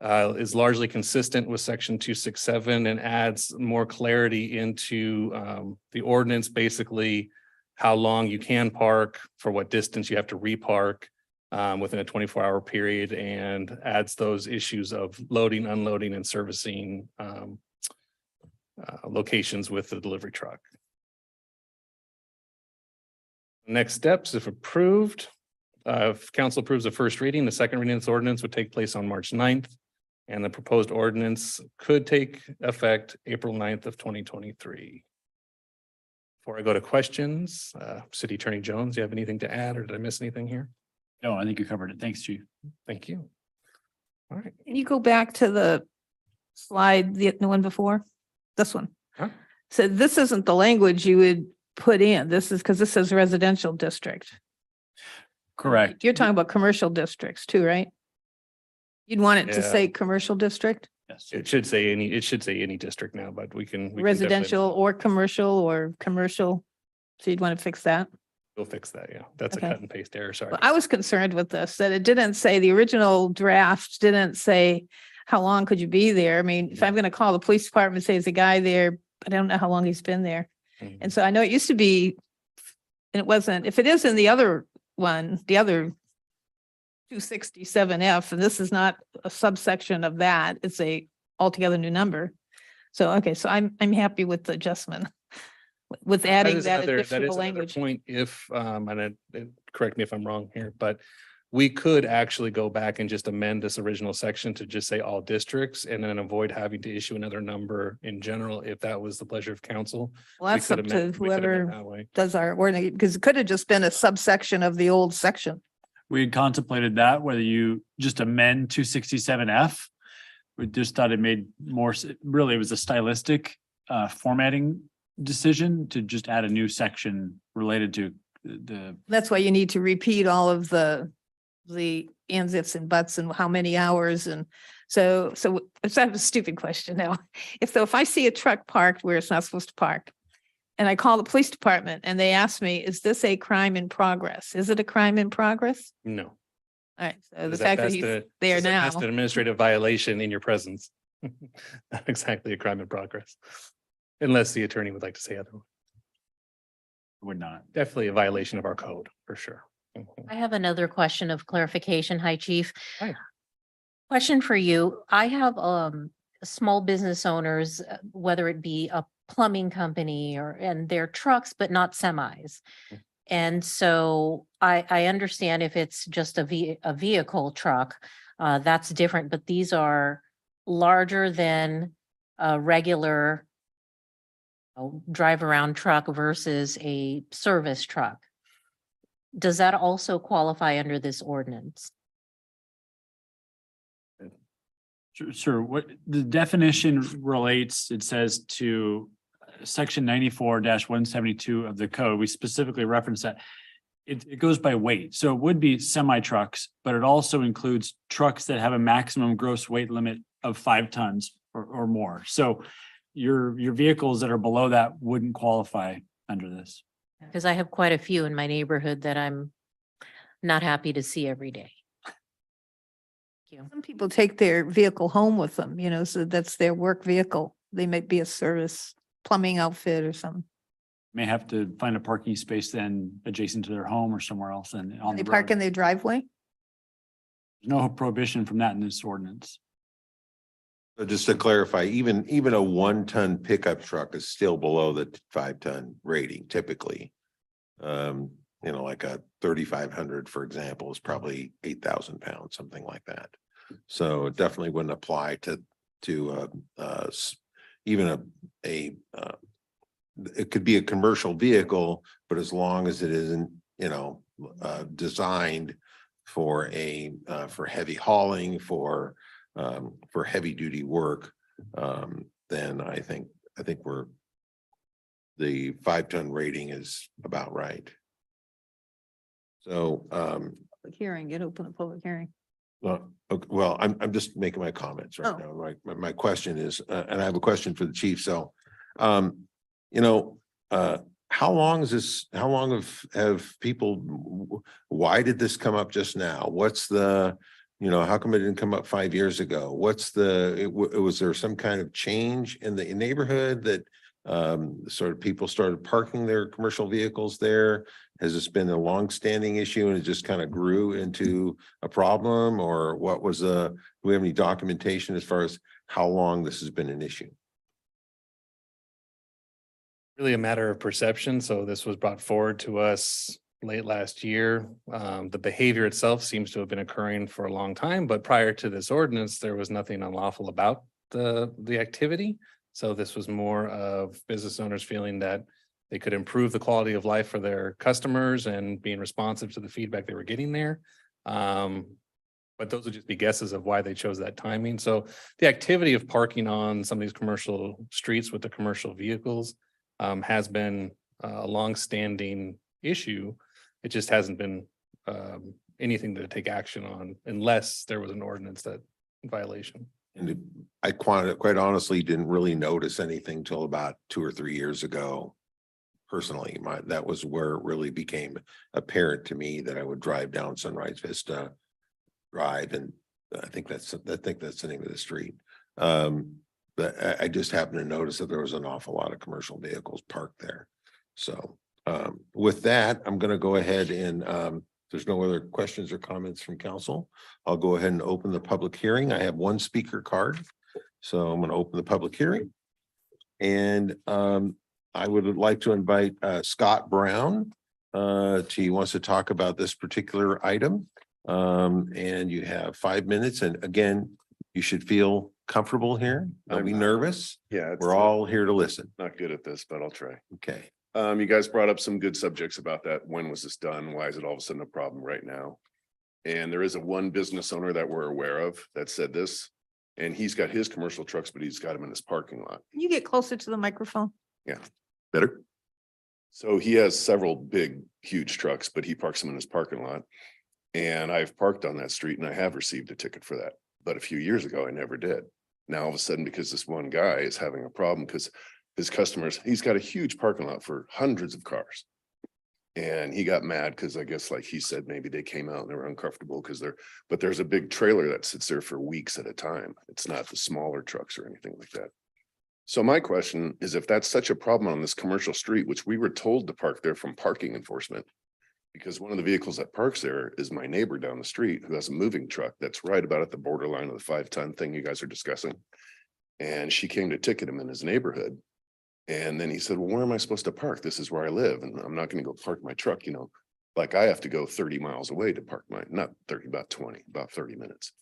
is largely consistent with section 267 and adds more clarity into the ordinance, basically how long you can park, for what distance you have to repark within a 24-hour period, and adds those issues of loading, unloading, and servicing locations with the delivery truck. Next steps, if approved, if council approves the first reading, the second reading of this ordinance would take place on March 9th. And the proposed ordinance could take effect April 9th of 2023. Before I go to questions, City Attorney Jones, you have anything to add, or did I miss anything here? No, I think you covered it. Thanks, Chief. Thank you. All right. Can you go back to the slide, the one before? This one. Huh? So this isn't the language you would put in. This is because this says residential district. Correct. You're talking about commercial districts too, right? You'd want it to Yeah. say commercial district, Yes. It should say any district now, but we can. we can residential definitely- or commercial. So you'd want to fix that. We'll fix that, yeah. That's a Okay. cut and paste error, sorry. Well, I was concerned with this, that it didn't say, the original draft didn't say how long could you be there? I mean, if I'm going to call the police department, say there's a guy there, but I don't know how long he's been there. Mhm. And so I know it used to be, and it wasn't, if it is in the other one, the other 267F, and this is not a subsection of that, it's a altogether new number. So, okay, so I'm happy with the adjustment, with adding is that another- additional another language. Point if, correct me if I'm wrong here, but we could actually go back and just amend this original section to just say all districts and then avoid having to issue another number in general, if that was the pleasure of council. Well, We that's could up to amend- we could amend whoever that way. does our ordinance, because it could have just been a subsection of the old section. We had contemplated that, whether you just amend 267F. We just thought it made more, really, it was a stylistic formatting decision to just add a new section related to the, That's why you need to repeat all of the ands, ifs and buts and how many hours. And so it's a stupid question now. If I see a truck parked where it's not supposed to park, and I call the police department and they ask me, is this a crime in progress? Is it a crime in progress? No. All right, so the Because fact that that's he's the- there now. That's an administrative violation in your presence. Not exactly a crime in progress. Unless the attorney would like to say otherwise. would not. Definitely a violation of our code, for sure. Mhm. I have another question of clarification. Hi, Chief. Hi. Question for you. I have small business owners, whether it be a plumbing company and their trucks, but not semis. Mm. And so I understand if it's just a vehicle truck, that's different, but these are larger than a regular drive around truck versus a service truck. Does that also qualify under this ordinance? Sure. What the definition relates, it says to section 94-172 of the code. We specifically reference that. It goes by weight. So it would be semi trucks, but it also includes trucks that have a maximum gross weight limit of 5 tons or more. So your vehicles that are below that wouldn't qualify under this. Because I have quite a few in my neighborhood that I'm not happy to see every day. Thank you. Some people take their vehicle home with them, so that's their work vehicle. They might be a service plumbing outfit or something. May have to find a parking space then adjacent to their home or somewhere else and on They the park road. in their driveway? There's no prohibition from that in this ordinance. So just to clarify, even a 1-ton pickup truck is still below the 5-ton rating typically. Like a 3,500, for example, is probably 8,000 pounds, something like that. So it definitely wouldn't apply to even it could be a commercial vehicle, but as long as it isn't, designed for for heavy hauling, for heavy duty work, then I think the 5-ton rating is about right. So, Public hearing, get open a public hearing. well, okay, well, I'm just making my comments right Oh. now. My question is, and I have a question for the chief. So, how long have people, why did this come up just now? What's the, how come it didn't come up 5 years ago? Was there some kind of change in the neighborhood that sort of people started parking their commercial vehicles there? Has this been a longstanding issue and it just kind of grew into a problem, or what was do we have any documentation as far as how long this has been an issue? Really a matter of perception. So this was brought forward to us late last year. The behavior itself seems to have been occurring for a long time, but prior to this ordinance, there was nothing unlawful about the activity. So this was more of business owners feeling that they could improve the quality of life for their customers and being responsive to the feedback they were getting there. But those would just be guesses of why they chose that timing. So the activity of parking on some of these commercial streets with the commercial vehicles has been a longstanding issue. It just hasn't been anything to take action on unless there was an ordinance that violation. And I quite honestly didn't really notice anything till about 2 or 3 years ago. Personally, that was where it really became apparent to me that I would drive down Sunrise Vista Drive, and I think that's the name of the street. But I just happened to notice that there was an awful lot of commercial vehicles parked there. So with that, I'm going to go ahead and there's no other questions or comments from council. I'll go ahead and open the public hearing. I have one speaker card, so I'm going to open the public hearing. And I would like to invite Scott Brown. He wants to talk about this particular item. And you have 5 minutes. And again, you should feel comfortable here. Don't be nervous. Yeah, We're all here to listen. not good at this, but I'll try. Okay. You guys brought up some good subjects about that. When was this done? Why is it all of a sudden a problem right now? And there is one business owner that we're aware of that said this, and he's got his commercial trucks, but he's got them in his parking lot. Can you get closer to the microphone? Better? So he has several big, huge trucks, but he parks them in his parking lot. And I've parked on that street and I have received a ticket for that. But a few years ago, I never did. Now, all of a sudden, because this one guy is having a problem because his customers, he's got a huge parking lot for hundreds of cars. And he got mad because I guess, like he said, maybe they came out and they were uncomfortable because but there's a big trailer that sits there for weeks at a time. It's not the smaller trucks or anything like that. So my question is, if that's such a problem on this commercial street, which we were told to park there from parking enforcement, because one of the vehicles that parks there is my neighbor down the street who has a moving truck that's right about at the borderline of the 5-ton thing you guys are discussing. And she came to ticket him in his neighborhood. And then he said, well, where am I supposed to park? This is where I live. And I'm not going to go park my truck, like I have to go 30 miles away to park not 30, about 20, about 30 minutes.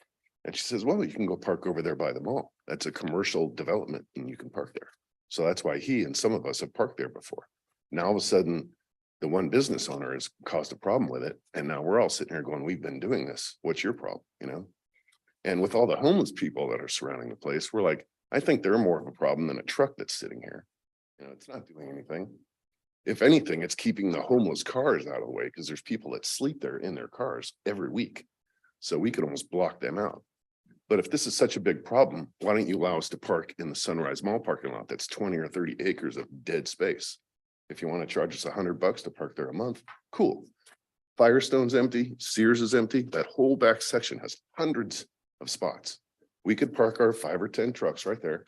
And she says, well, you can go park over there by the mall. That's a commercial development and you can park there. So that's why he and some of us have parked there before. Now, all of a sudden, the one business owner has caused a problem with it. And now we're all sitting here going, we've been doing this. What's your problem? And with all the homeless people that are surrounding the place, we're like, I think they're more of a problem than a truck that's sitting here. It's not doing anything. If anything, it's keeping the homeless cars out of the way because there's people that sleep there in their cars every week. So we could almost block them out. But if this is such a big problem, why don't you allow us to park in the Sunrise Mall parking lot? That's 20 or 30 acres of dead space. If you want to charge us $100 to park there a month, cool. Firestone's empty, Sears is empty. That whole back section has hundreds of spots. We could park our 5 or 10 trucks right there,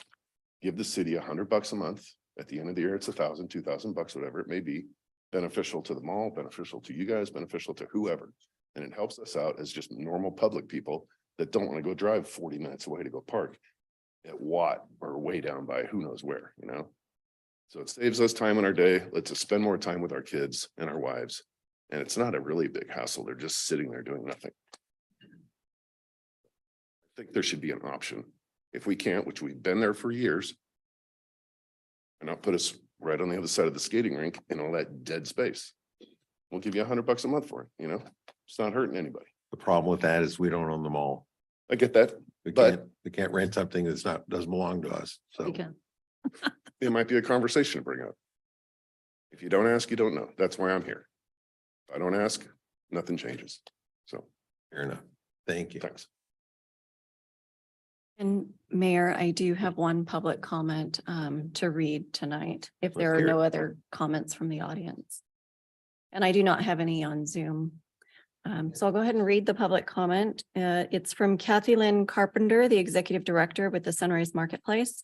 give the city $100 a month. At the end of the year, it's $1,000, $2,000, whatever it may be, beneficial to the mall, beneficial to you guys, beneficial to whoever. And it helps us out as just normal public people that don't want to go drive 40 minutes away to go park at Watt or way down by who knows where, So it saves us time in our day, lets us spend more time with our kids and our wives. And it's not a really big hassle. They're just sitting there doing nothing. I think there should be an option. If we can't, which we've been there for years, and I'll put us right on the other side of the skating rink in all that dead space. We'll give you $100 a month for it, It's not hurting anybody. The problem with that is we don't own the mall. I get that. We But- can't rent something doesn't belong to us. So You can. It might be a conversation to bring up. If you don't ask, you don't know. That's why I'm here. If I don't ask, nothing changes. So, Fair enough. Thank you. thanks. And Mayor, I do have one public comment to read tonight, if there are Let's hear no it. other comments from the audience. And I do not have any on Zoom. So I'll go ahead and read the public comment. It's from Kathy Lynn Carpenter, the Executive Director with the Sunrise Marketplace.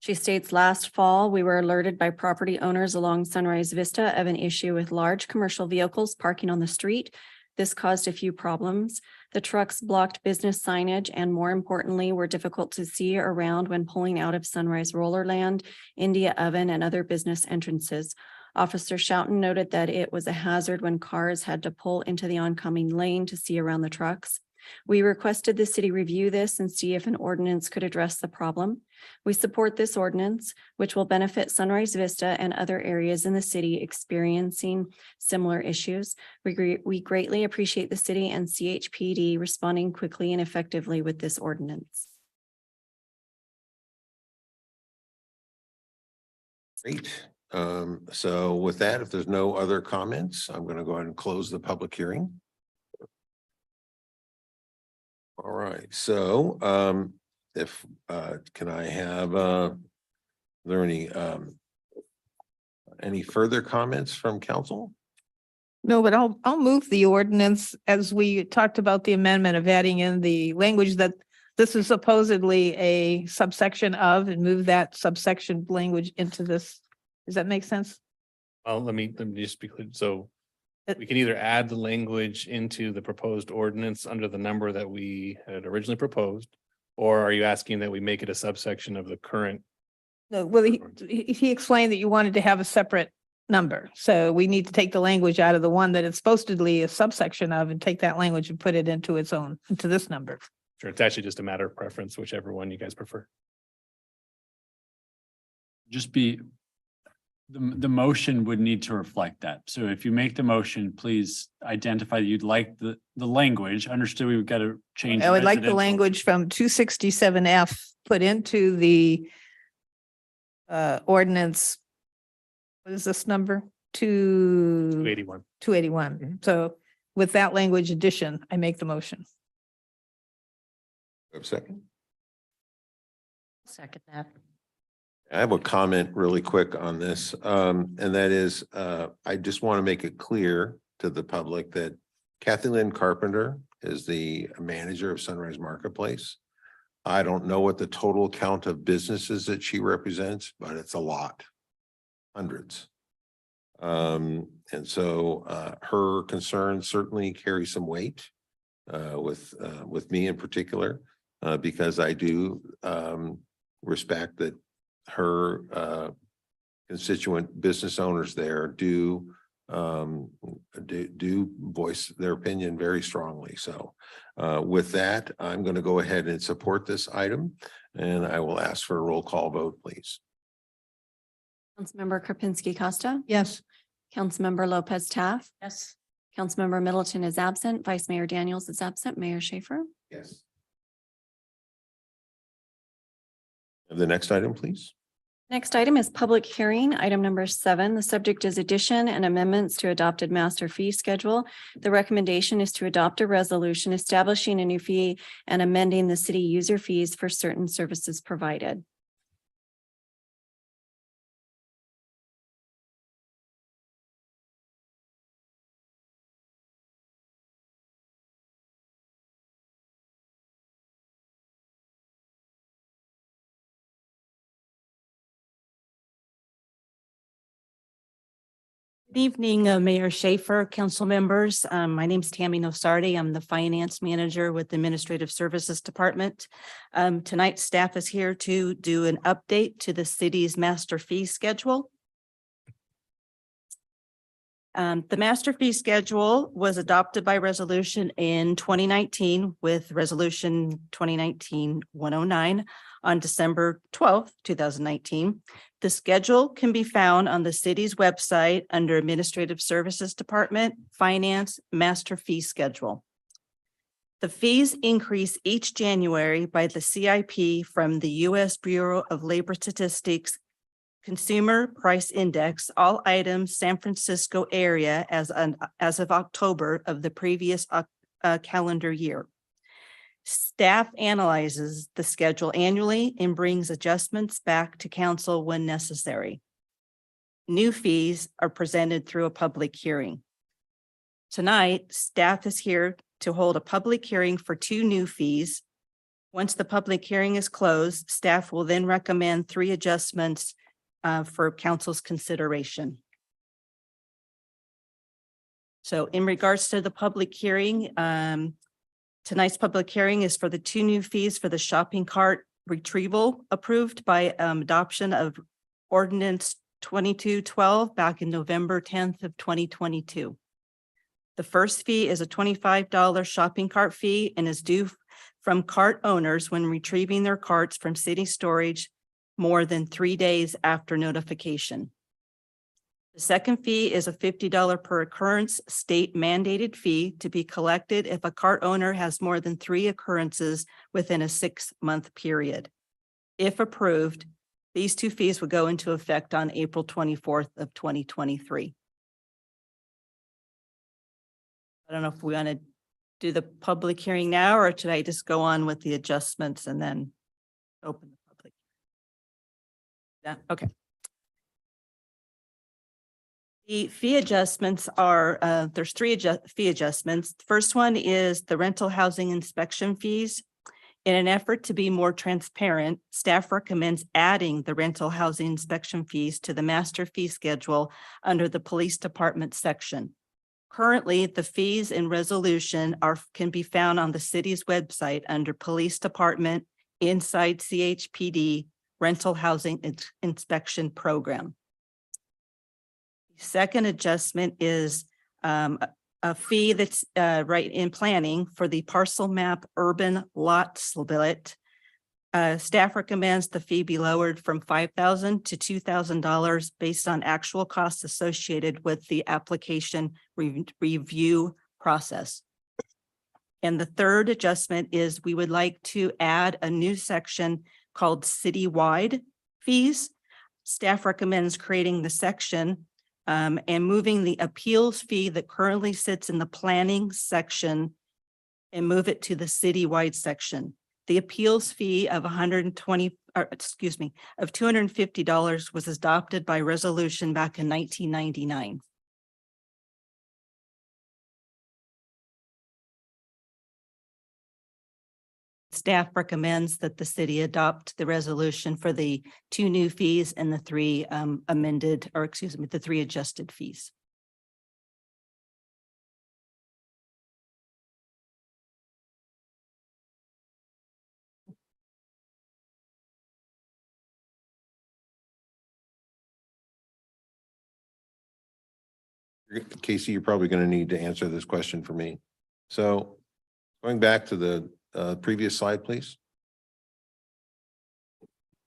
She states, last fall, we were alerted by property owners along Sunrise Vista of an issue with large commercial vehicles parking on the street. This caused a few problems. The trucks blocked business signage and, more importantly, were difficult to see around when pulling out of Sunrise Rollerland, India Oven, and other business entrances. Officer Schouten noted that it was a hazard when cars had to pull into the oncoming lane to see around the trucks. We requested the city review this and see if an ordinance could address the problem. We support this ordinance, which will benefit Sunrise Vista and other areas in the city experiencing similar issues. We greatly appreciate the city and CHPD responding quickly and effectively with this ordinance. Great. So with that, if there's no other comments, I'm going to go ahead and close the public hearing. All right, so if can I have are there any further comments from council? No, but I'll move the ordinance as we talked about the amendment of adding in the language that this is supposedly a subsection of, and move that subsection language into this. Does that make sense? Well, let me just be clear. So Uh, we can either add the language into the proposed ordinance under the number that we had originally proposed, or are you asking that we make it a subsection of the current? No, well, he explained that you wanted to have a separate number. So we need to take the language out of the one that it's supposedly a subsection of and take that language and put it into its own, into this number. Sure, it's actually just a matter of preference, whichever one you guys prefer. Just be, the motion would need to reflect that. So if you make the motion, please identify that you'd like the language. Understood, we've got to change. I would like the residential. language from 267F put into the ordinance. What is this number? 281. 281. So with that language addition, I make the motion. Have a second. Second that. I have a comment really quick on this, and that is, I just want to make it clear to the public that Kathy Lynn Carpenter is the manager of Sunrise Marketplace. I don't know what the total count of businesses that she represents, but it's a lot, hundreds. And so her concerns certainly carry some weight with me in particular, because I do respect that her constituent business owners there do voice their opinion very strongly. So with that, I'm going to go ahead and support this item, and I will ask for a roll call vote, please. Councilmember Karpinski Costa. Yes. Councilmember Lopez Taft. Yes. Councilmember Middleton is absent. Vice Mayor Daniels is absent. Mayor Schaefer. Yes. The next item, please. Next item is public hearing, item number 7. The subject is addition and amendments to adopted master fee schedule. The recommendation is to adopt a resolution establishing a new fee and amending the city user fees for certain services provided. Good evening, Mayor Schaefer, council members. My name is Tammy Nosardi. I'm the finance manager with the Administrative Services Department. Tonight, staff is here to do an update to the city's master fee schedule. The master fee schedule was adopted by resolution in 2019 with resolution 2019-109 on December 12th, 2019. The schedule can be found on the city's website under Administrative Services Department, Finance Master Fee Schedule. The fees increase each January by the CIP from the U.S. Bureau of Labor Statistics Consumer Price Index, all items San Francisco area as of October of the previous calendar year. Staff analyzes the schedule annually and brings adjustments back to council when necessary. New fees are presented through a public hearing. Tonight, staff is here to hold a public hearing for 2 new fees. Once the public hearing is closed, staff will then recommend 3 adjustments for council's consideration. So in regards to the public hearing, tonight's public hearing is for the 2 new fees for the shopping cart retrieval approved by adoption of ordinance 2212 back in November 10th of 2022. The first fee is a $25 shopping cart fee and is due from cart owners when retrieving their carts from city storage more than 3 days after notification. The second fee is a $50 per occurrence state mandated fee to be collected if a cart owner has more than 3 occurrences within a 6-month period. If approved, these 2 fees would go into effect on April 24th of 2023. I don't know if we want to do the public hearing now, or should I just go on with the adjustments and then open the public? Yeah, okay. The fee adjustments are, there's 3 fee adjustments. The first one is the rental housing inspection fees. In an effort to be more transparent, staff recommends adding the rental housing inspection fees to the master fee schedule under the police department section. Currently, the fees in resolution can be found on the city's website under Police Department Inside CHPD Rental Housing Inspection Program. The second adjustment is a fee that's right in planning for the parcel map urban lot split. Staff recommends the fee be lowered from $5,000 to $2,000 based on actual costs associated with the application review process. And the third adjustment is we would like to add a new section called citywide fees. Staff recommends creating the section and moving the appeals fee that currently sits in the planning section and move it to the citywide section. The appeals fee of $250 was adopted by resolution back in 1999. Staff recommends that the city adopt the resolution for the 2 new fees and the 3 the 3 adjusted fees. Casey, you're probably going to need to answer this question for me. So going back to the previous slide, please.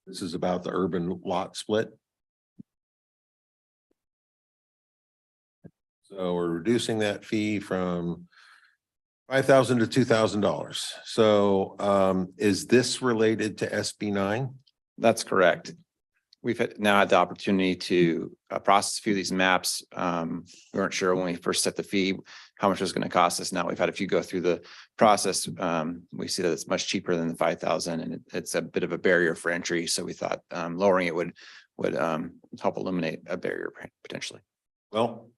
This is about the urban lot split. So we're reducing that fee from $5,000 to $2,000. So is this related to SB 9? That's correct. We've now had the opportunity to process a few of these maps. We weren't sure when we first set the fee, how much it was going to cost us. Now we've had a few go through the process. We see that it's much cheaper than the 5,000 and it's a bit of a barrier for entry. So we thought lowering it would help eliminate a barrier potentially. Well,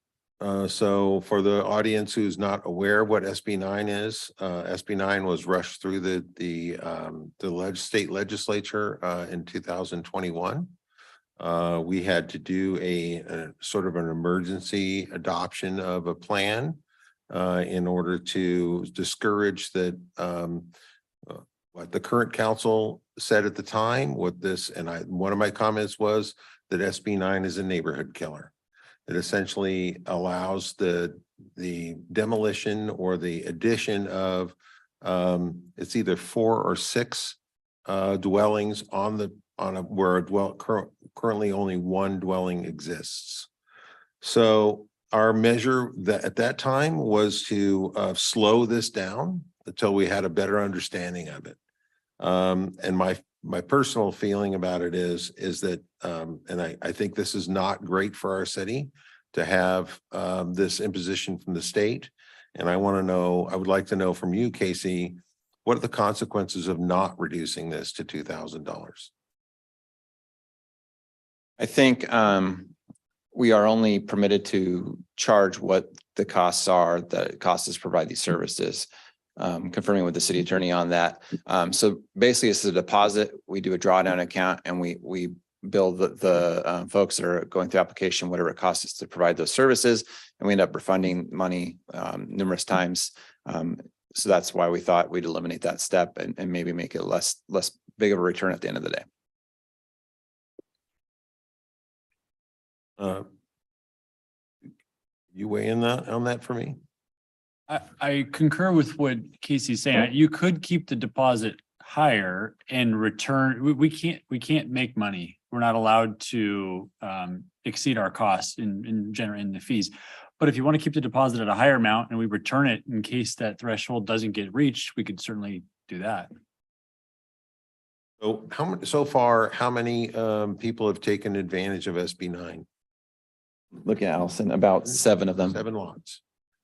so for the audience who's not aware of what SB 9 is, SB 9 was rushed through the state legislature in 2021. We had to do a sort of an emergency adoption of a plan in order to discourage that what the current council said at the time with this, and one of my comments was that SB 9 is a neighborhood killer. It essentially allows the demolition or the addition of it's either 4 or 6 dwellings where currently only one dwelling exists. So our measure that at that time was to slow this down until we had a better understanding of it. And my personal feeling about it is that, and I think this is not great for our city to have this imposition from the state. And I want to know, I would like to know from you, Casey, what are the consequences of not reducing this to $2,000? I think we are only permitted to charge what the costs are that it costs us to provide these services. Confirming with the city attorney on that. So basically it's a deposit. We do a drawdown account and we bill the folks that are going through application, whatever it costs us to provide those services. And we end up refunding money numerous times. So that's why we thought we'd eliminate that step and maybe make it less big of a return at the end of the day. You weigh in on that for me? I concur with what Casey's saying. You could keep the deposit higher and return. We can't make money. We're not allowed to exceed our costs in the fees. But if you want to keep the deposit at a higher amount and we return it in case that threshold doesn't get reached, we could certainly do that. So so far, how many people have taken advantage of SB 9? Looking at Allison, about 7 of them. 7 lots.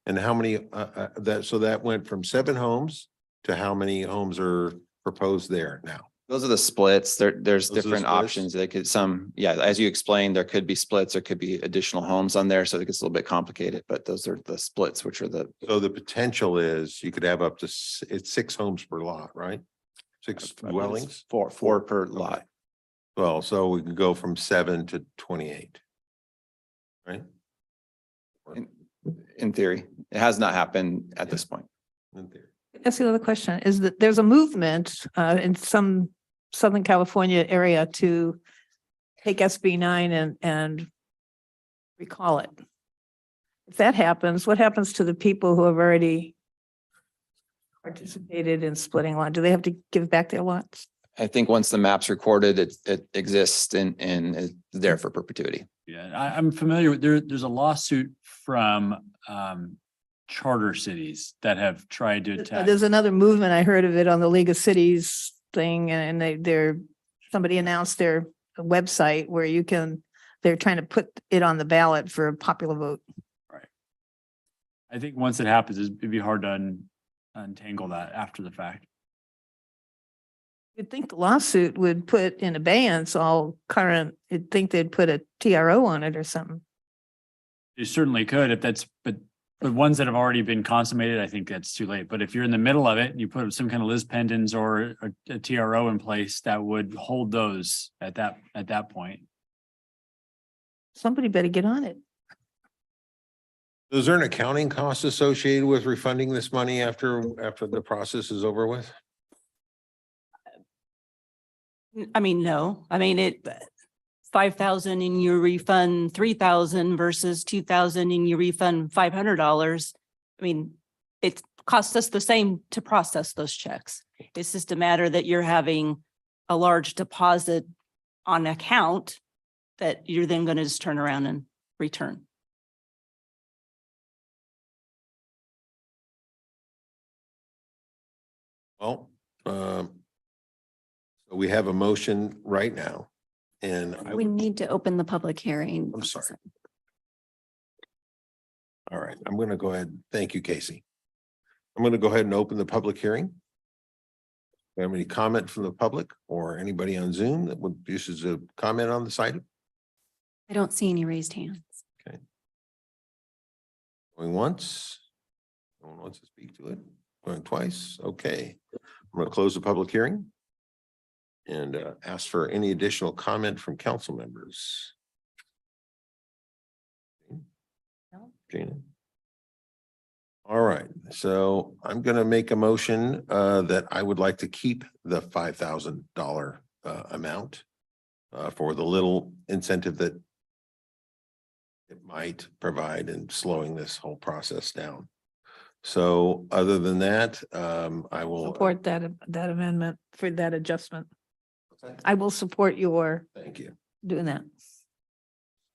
And how many that went from 7 homes to how many homes are proposed there now? Those are the splits. There's Those are the different splits? options. They could as you explained, there could be splits, there could be additional homes on there. So it gets a little bit complicated, but those are the splits, which are So the potential is you could have up to it's 6 homes per lot, right? 6 dwellings? four per lot. Well, so we could go from 7 to 28. Right? In theory, it has not happened at this point. In theory. That's the other question is that there's a movement in some Southern California area to take SB 9 and recall it. If that happens, what happens to the people who have already participated in splitting lot? Do they have to give back their lots? I think once the map's recorded, it exists and is there for perpetuity. Yeah, I'm familiar with there's a lawsuit from charter cities that have tried to attack. There's another movement. I heard of it on the League of Cities thing and somebody announced their website where they're trying to put it on the ballot for a popular vote. Right. I think once it happens, it'd be hard to untangle that after the fact. You'd think the lawsuit would put in abeyance all current, you'd think they'd put a TRO on it or something. You certainly could but ones that have already been consummated, I think that's too late. But if you're in the middle of it and you put some kind of lis pendens or a TRO in place, that would hold those at that point. Somebody better get on it. Is there an accounting cost associated with refunding this money after the process is over with? I mean, no, I mean, 5,000 and you refund 3,000 versus 2,000 and you refund $500. I mean, it costs us the same to process those checks. It's just a matter that you're having a large deposit on account that you're then going to just turn around and return. Well, so we have a motion right now and We need to open the public hearing. I'm sorry. All right, I'm going to go ahead. Thank you, Casey. I'm going to go ahead and open the public hearing. Do you have any comment from the public or anybody on Zoom that would wishes to comment on this item? I don't see any raised hands. Going once? No one wants to speak to it. Going twice? Okay. I'm going to close the public hearing and ask for any additional comment from council members. Gina? All right, so I'm going to make a motion that I would like to keep the $5,000 amount for the little incentive that it might provide in slowing this whole process down. So other than that, I will Support that amendment for that adjustment. I will support your Thank you. doing that.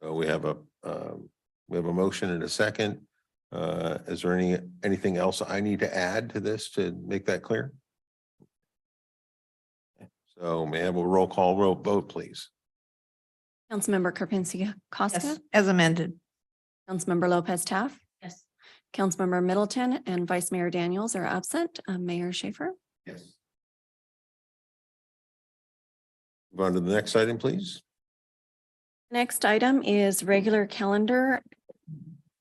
So we have a We have a motion and a second. Is there anything else I need to add to this to make that clear? So may I have a roll call vote, please? Councilmember Karpinski Costa, Yes, as amended. Councilmember Lopez Taft, Yes. Councilmember Middleton and Vice Mayor Daniels are absent. Mayor Schaefer. Yes. Go on to the next item, please. Next item is regular calendar.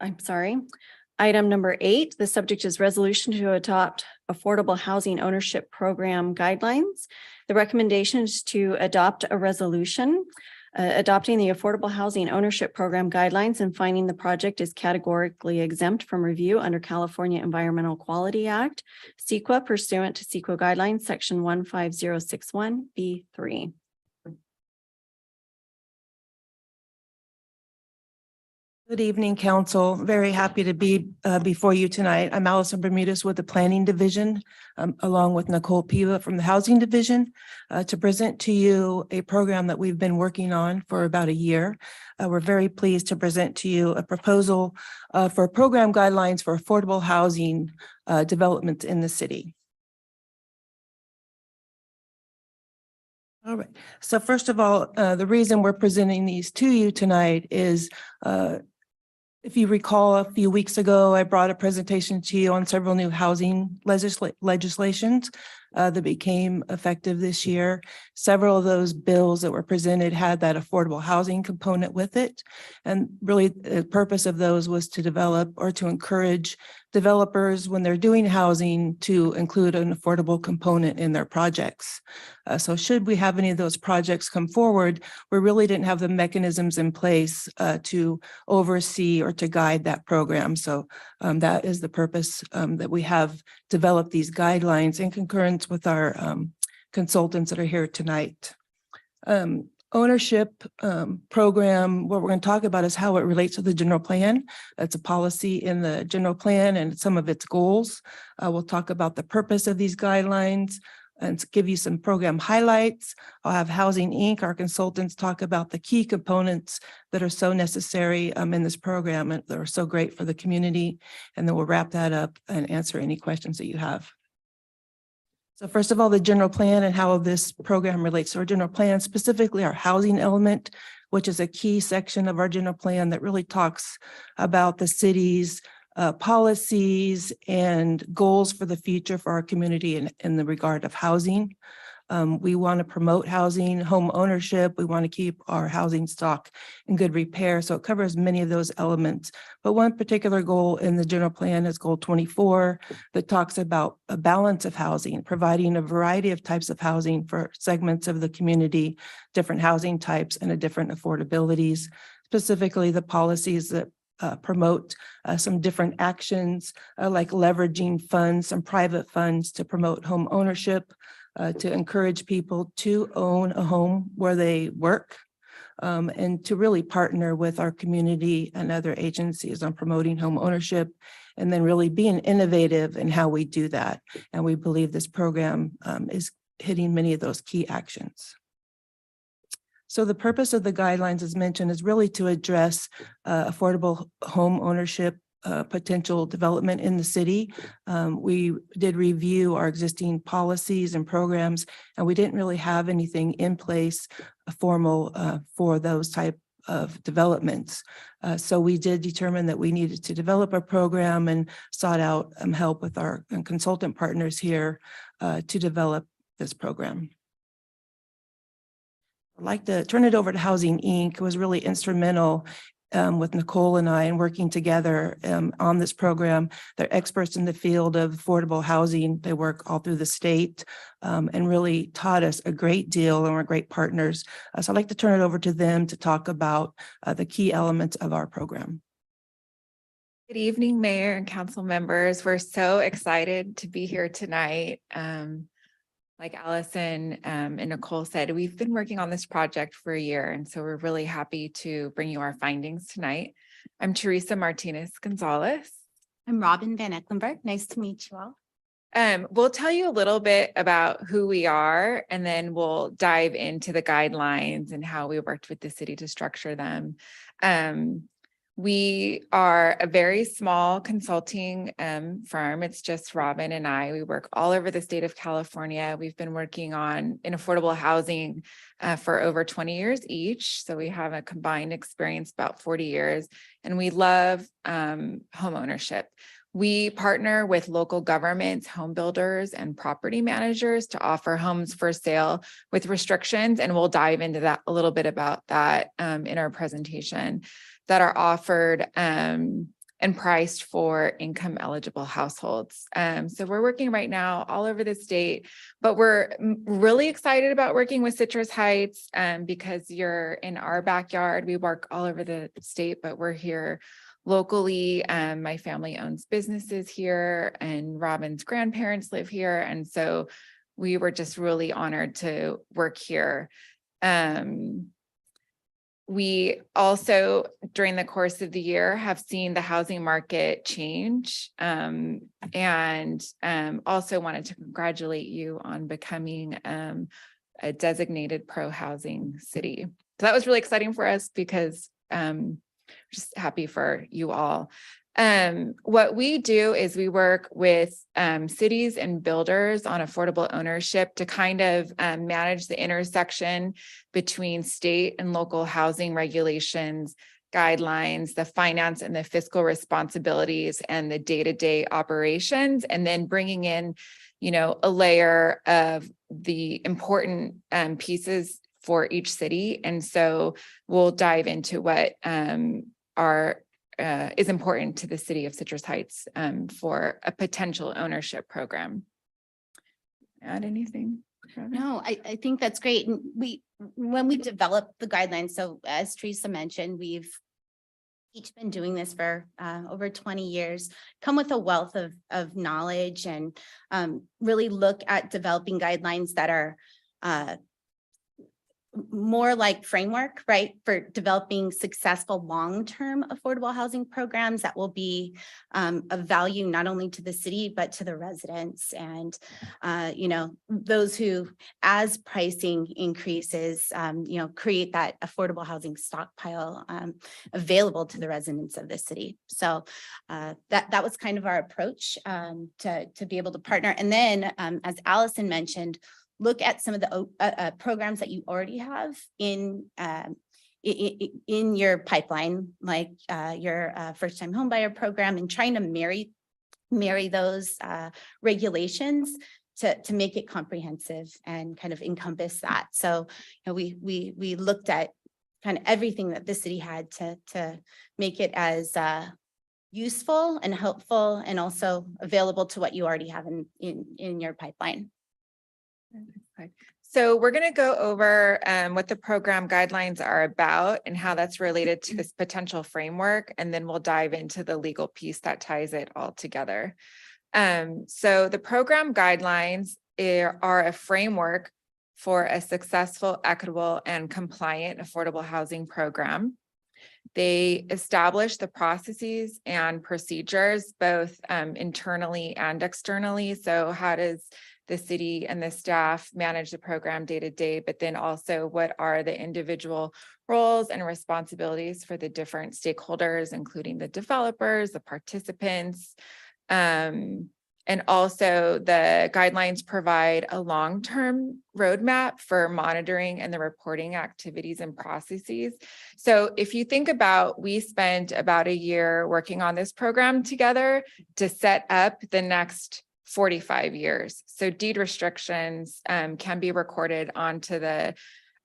I'm sorry. Item number 8, the subject is resolution to adopt affordable housing ownership program guidelines. The recommendation is to adopt a resolution adopting the affordable housing ownership program guidelines and finding the project is categorically exempt from review under California Environmental Quality Act, CEQA pursuant to CEQA guidelines, section 15061B3. Good evening, council. Very happy to be before you tonight. I'm Allison Bermudez with the Planning Division, along with Nicole Piva from the Housing Division, to present to you a program that we've been working on for about a year. We're very pleased to present to you a proposal for program guidelines for affordable housing development in the city. All right. So first of all, the reason we're presenting these to you tonight is if you recall, a few weeks ago, I brought a presentation to you on several new housing legislations that became effective this year. Several of those bills that were presented had that affordable housing component with it. And really the purpose of those was to develop or to encourage developers when they're doing housing to include an affordable component in their projects. So should we have any of those projects come forward, we really didn't have the mechanisms in place to oversee or to guide that program. So that is the purpose that we have developed these guidelines in concurrence with our consultants that are here tonight. Ownership program, what we're going to talk about is how it relates to the general plan. It's a policy in the general plan and some of its goals. We'll talk about the purpose of these guidelines and to give you some program highlights. I'll have Housing Inc., our consultants, talk about the key components that are so necessary in this program and that are so great for the community. And then we'll wrap that up and answer any questions that you have. So first of all, the general plan and how this program relates to our general plan, specifically our housing element, which is a key section of our general plan that really talks about the city's policies and goals for the future for our community in the regard of housing. We want to promote housing, home ownership. We want to keep our housing stock in good repair. So it covers many of those elements. But one particular goal in the general plan is goal 24 that talks about a balance of housing, providing a variety of types of housing for segments of the community, different housing types and different affordabilities, specifically the policies that promote some different actions like leveraging funds, some private funds to promote home ownership, to encourage people to own a home where they work, and to really partner with our community and other agencies on promoting home ownership, and then really being innovative in how we do that. And we believe this program is hitting many of those key actions. So the purpose of the guidelines, as mentioned, is really to address affordable home ownership potential development in the city. We did review our existing policies and programs, and we didn't really have anything in place formal for those type of developments. So we did determine that we needed to develop a program and sought out help with our consultant partners here to develop this program. I'd like to turn it over to Housing Inc., who was really instrumental with Nicole and I in working together on this program. They're experts in the field of affordable housing. They work all through the state and really taught us a great deal, and we're great partners. So I'd like to turn it over to them to talk about the key elements of our program. Good evening, Mayor and council members. We're so excited to be here tonight. Like Allison and Nicole said, we've been working on this project for a year, and so we're really happy to bring you our findings tonight. I'm Teresa Martinez Gonzalez. I'm Robin Van Ecklenberg. Nice to meet you all. We'll tell you a little bit about who we are, and then we'll dive into the guidelines and how we worked with the city to structure them. We are a very small consulting firm. It's just Robin and I. We work all over the state of California. We've been working in affordable housing for over 20 years each. So we have a combined experience about 40 years, and we love home ownership. We partner with local governments, home builders, and property managers to offer homes for sale with restrictions, and we'll dive into that a little bit about that in our presentation, that are offered and priced for income eligible households. So we're working right now all over the state, but we're really excited about working with Citrus Heights because you're in our backyard. We work all over the state, but we're here locally. My family owns businesses here, and Robin's grandparents live here. And so we were just really honored to work here. We also, during the course of the year, have seen the housing market change, and also wanted to congratulate you on becoming a designated pro-housing city. So that was really exciting for us because just happy for you all. What we do is we work with cities and builders on affordable ownership to kind of manage the intersection between state and local housing regulations, guidelines, the finance and the fiscal responsibilities, and the day-to-day operations, and then bringing in, a layer of the important pieces for each city. And so we'll dive into what is important to the city of Citrus Heights for a potential ownership program. Add anything? No, I think that's great. And when we developed the guidelines, so as Teresa mentioned, we've each been doing this for over 20 years, come with a wealth of knowledge, and really look at developing guidelines that are more like framework, right, for developing successful long-term affordable housing programs that will be of value not only to the city, but to the residents. And, those who, as pricing increases, create that affordable housing stockpile available to the residents of the city. So that was kind of our approach to be able to partner. And then, as Allison mentioned, look at some of the programs that you already have in your pipeline, like your first-time homebuyer program, and trying to marry those regulations to make it comprehensive and kind of encompass that. So we looked at kind of everything that the city had to make it as useful and helpful, and also available to what you already have in your pipeline. So we're going to go over what the program guidelines are about and how that's related to this potential framework, and then we'll dive into the legal piece that ties it all together. So the program guidelines are a framework for a successful, equitable, and compliant affordable housing program. They establish the processes and procedures, both internally and externally. So how does the city and the staff manage the program day to day, but then also what are the individual roles and responsibilities for the different stakeholders, including the developers, the participants. And also the guidelines provide a long-term roadmap for monitoring and the reporting activities and processes. So if you think about, we spent about a year working on this program together to set up the next 45 years. So deed restrictions can be recorded onto the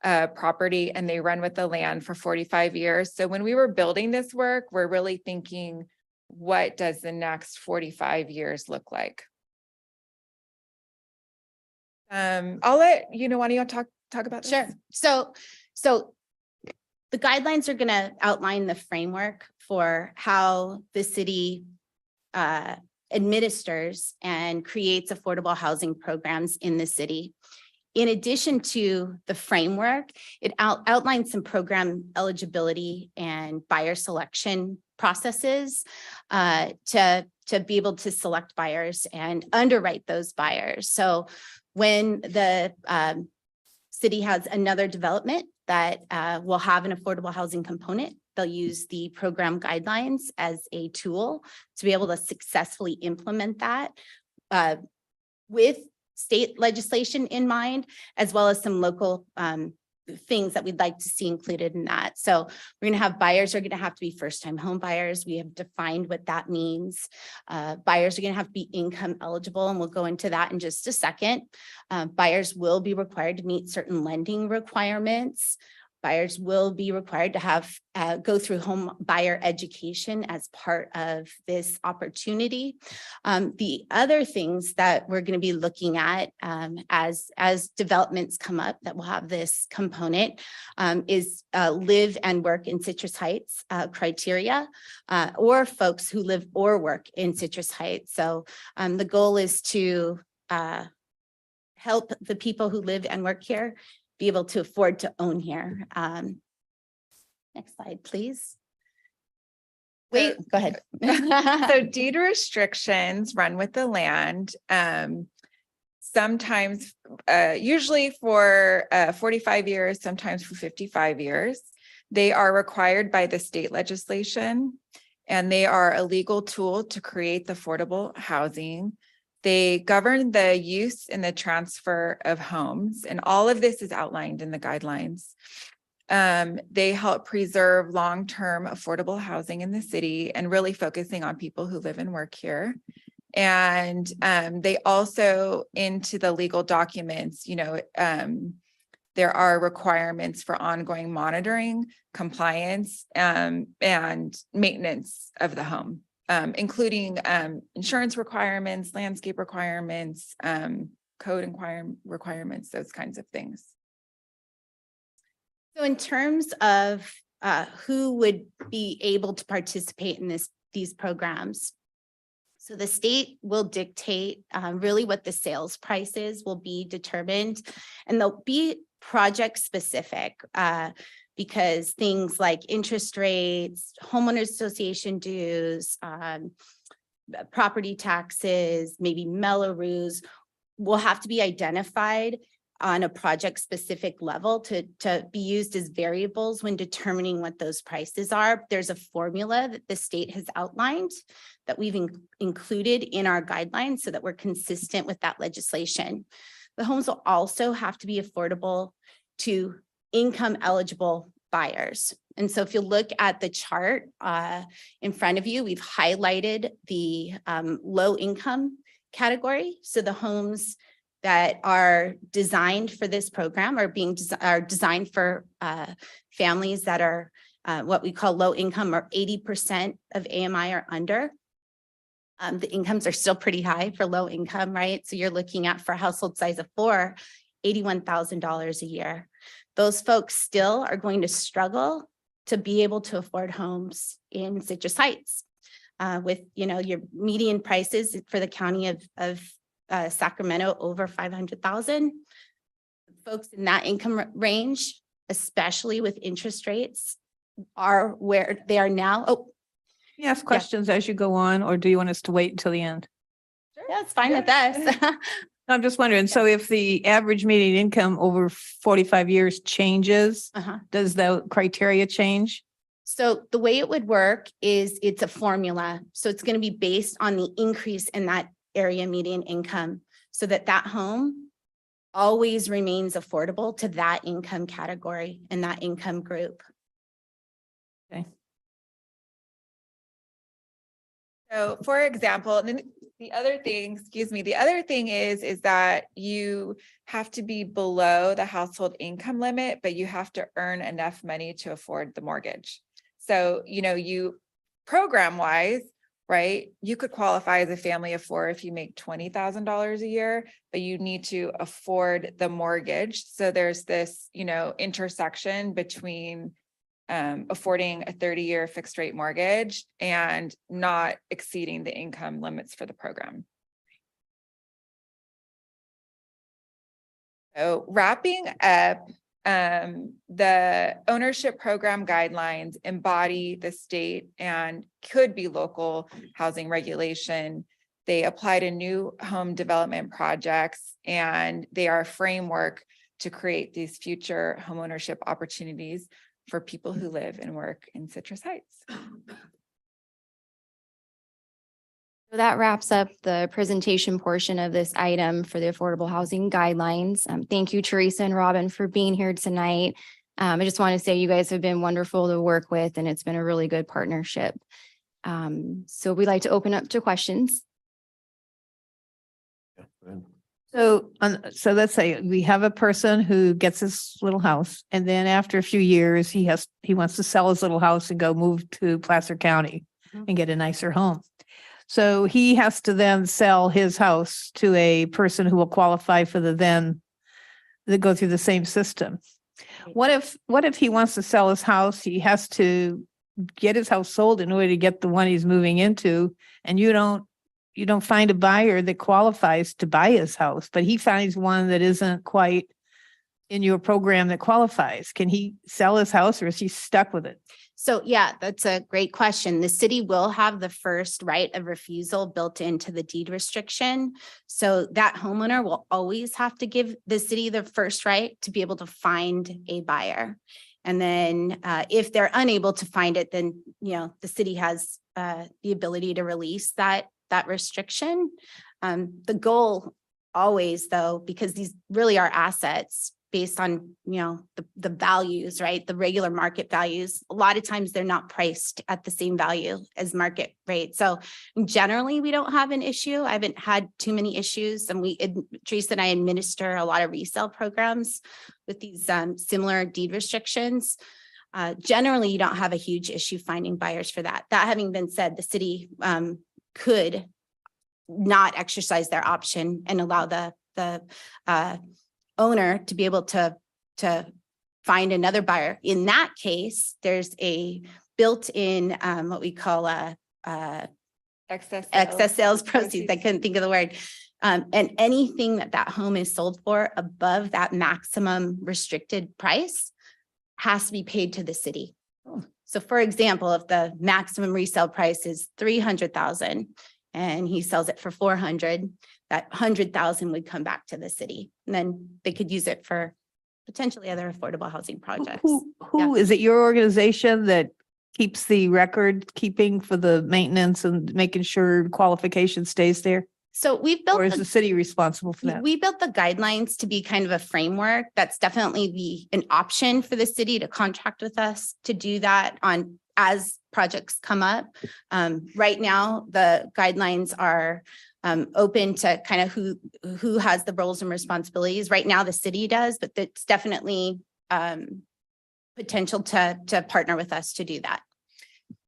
property, and they run with the land for 45 years. So when we were building this work, we're really thinking, what does the next 45 years look like? I'll let why don't you talk about this? Sure. So the guidelines are going to outline the framework for how the city administers and creates affordable housing programs in the city. In addition to the framework, it outlines some program eligibility and buyer selection processes to be able to select buyers and underwrite those buyers. So when the city has another development that will have an affordable housing component. They'll use the program guidelines as a tool to be able to successfully implement that with state legislation in mind, as well as some local things that we'd like to see included in that. So we're going to have buyers are going to have to be first-time home buyers. We have defined what that means. Buyers are going to have to be income eligible, and we'll go into that in just a second. Buyers will be required to meet certain lending requirements. Buyers will be required to have go through home buyer education as part of this opportunity. The other things that we're going to be looking at as developments come up that will have this component is live and work in Citrus Heights criteria, or folks who live or work in Citrus Heights. So the goal is to help the people who live and work here be able to afford to own here. Next slide, please. Wait, go ahead. So deed restrictions run with the land. Sometimes, usually for 45 years, sometimes for 55 years. They are required by the state legislation, and they are a legal tool to create the affordable housing. They govern the use and the transfer of homes, and all of this is outlined in the guidelines. They help preserve long-term affordable housing in the city and really focusing on people who live and work here. And they also, into the legal documents, there are requirements for ongoing monitoring, compliance, and maintenance of the home. Including insurance requirements, landscape requirements, code requirements, those kinds of things. So in terms of who would be able to participate in these programs, so the state will dictate really what the sales prices will be determined, and they'll be project specific. Because things like interest rates, homeowners association dues, property taxes, maybe Mello-Roos will have to be identified on a project specific level to be used as variables when determining what those prices are. There's a formula that the state has outlined that we've included in our guidelines so that we're consistent with that legislation. The homes will also have to be affordable to income eligible buyers. And so if you look at the chart in front of you, we've highlighted the low income category. So the homes that are designed for this program are designed for families that are what we call low income, or 80% of AMI or under. The incomes are still pretty high for low income, right? So you're looking at, for a household size of 4, $81,000 a year. Those folks still are going to struggle to be able to afford homes in Citrus Heights. With your median prices for the county of Sacramento over 500,000. Folks in that income range, especially with interest rates, are where they are now. Oh, You ask questions as you go on, or do you want us to wait until the end? yeah, it's fine with us. I'm just wondering, so if the average median income over 45 years changes, does the criteria change? So the way it would work is it's a formula. So it's going to be based on the increase in that area median income, so that home always remains affordable to that income category and that income group. Okay. So for example, the other thing is that you have to be below the household income limit, but you have to earn enough money to afford the mortgage. So, you program wise, right? You could qualify as a family of 4 if you make $20,000 a year, but you need to afford the mortgage. So there's this, intersection between affording a 30-year fixed rate mortgage and not exceeding the income limits for the program. So wrapping up, the ownership program guidelines embody the state and could be local housing regulation. They apply to new home development projects, and they are a framework to create these future homeownership opportunities for people who live and work in Citrus Heights. So that wraps up the presentation portion of this item for the affordable housing guidelines. Thank you, Teresa and Robin, for being here tonight. I just want to say you guys have been wonderful to work with, and it's been a really good partnership. So we'd like to open up to questions. So, so let's say we have a person who gets this little house, and then after a few years, he wants to sell his little house and go move to Placer County and get a nicer home. So he has to then sell his house to a person who will qualify for they go through the same system. What if he wants to sell his house? He has to get his house sold in order to get the one he's moving into, and you don't find a buyer that qualifies to buy his house, but he finds one that isn't quite in your program that qualifies. Can he sell his house, or is he stuck with it? So yeah, that's a great question. The city will have the first right of refusal built into the deed restriction. So that homeowner will always have to give the city the first right to be able to find a buyer. And then if they're unable to find it, then, the city has the ability to release that restriction. The goal always, though, because these really are assets based on, the values, right? The regular market values. A lot of times they're not priced at the same value as market rate. So generally we don't have an issue. I haven't had too many issues, and Teresa and I administer a lot of resale programs with these similar deed restrictions. Generally, you don't have a huge issue finding buyers for that. That having been said, the city could not exercise their option and allow the owner to be able to find another buyer. In that case, there's a built-in what we call excess sales proceeds. I couldn't think of the word. And anything that home is sold for above that maximum restricted price has to be paid to the city. So for example, if the maximum resale price is $300,000 and he sells it for $400,000, that $100,000 would come back to the city. And then they could use it for potentially other affordable housing projects. Who is it, your organization that keeps the record keeping for the maintenance and making sure qualification stays there? So we've built, or is the city responsible for that? We built the guidelines to be kind of a framework. That's definitely an option for the city to contract with us to do that as projects come up. Right now, the guidelines are open to kind of who has the roles and responsibilities. Right now, the city does, but it's definitely potential to partner with us to do that.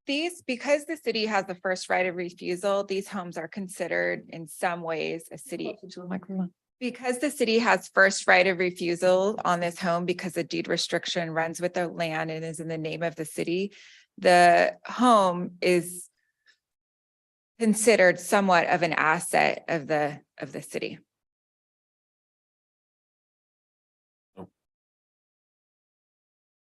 Because the city has the first right of refusal, these homes are considered in some ways a city. Because the city has first right of refusal on this home, because the deed restriction runs with the land and is in the name of the city, the home is considered somewhat of an asset of the city.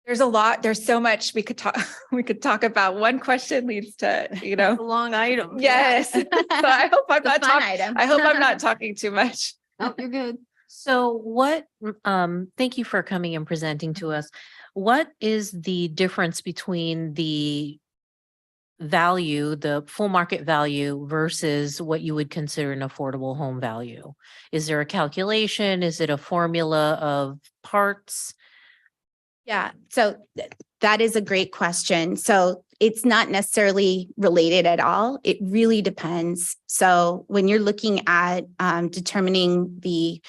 There's a lot, there's so much we could talk about. One question leads to, A long item. Yes. So I hope I'm not talking too much. Oh, you're good. So thank you for coming and presenting to us. What is the difference between the value, the full market value versus what you would consider an affordable home value? Is there a calculation? Is it a formula of parts? Yeah, so that is a great question. So it's not necessarily related at all. It really depends. So when you're looking at determining the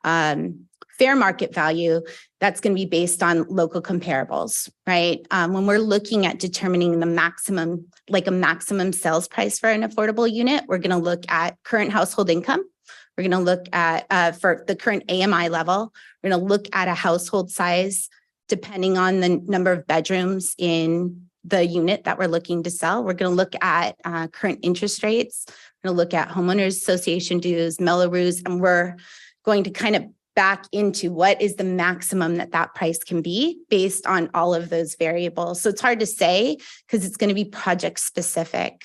fair market value, that's going to be based on local comparables, right? When we're looking at determining the maximum, like a maximum sales price for an affordable unit, we're going to look at current household income. We're going to look at, for the current AMI level, we're going to look at a household size depending on the number of bedrooms in the unit that we're looking to sell. We're going to look at current interest rates. We're going to look at homeowners association dues, Mello-Roos, and we're going to kind of back into what is the maximum that price can be based on all of those variables. So it's hard to say because it's going to be project specific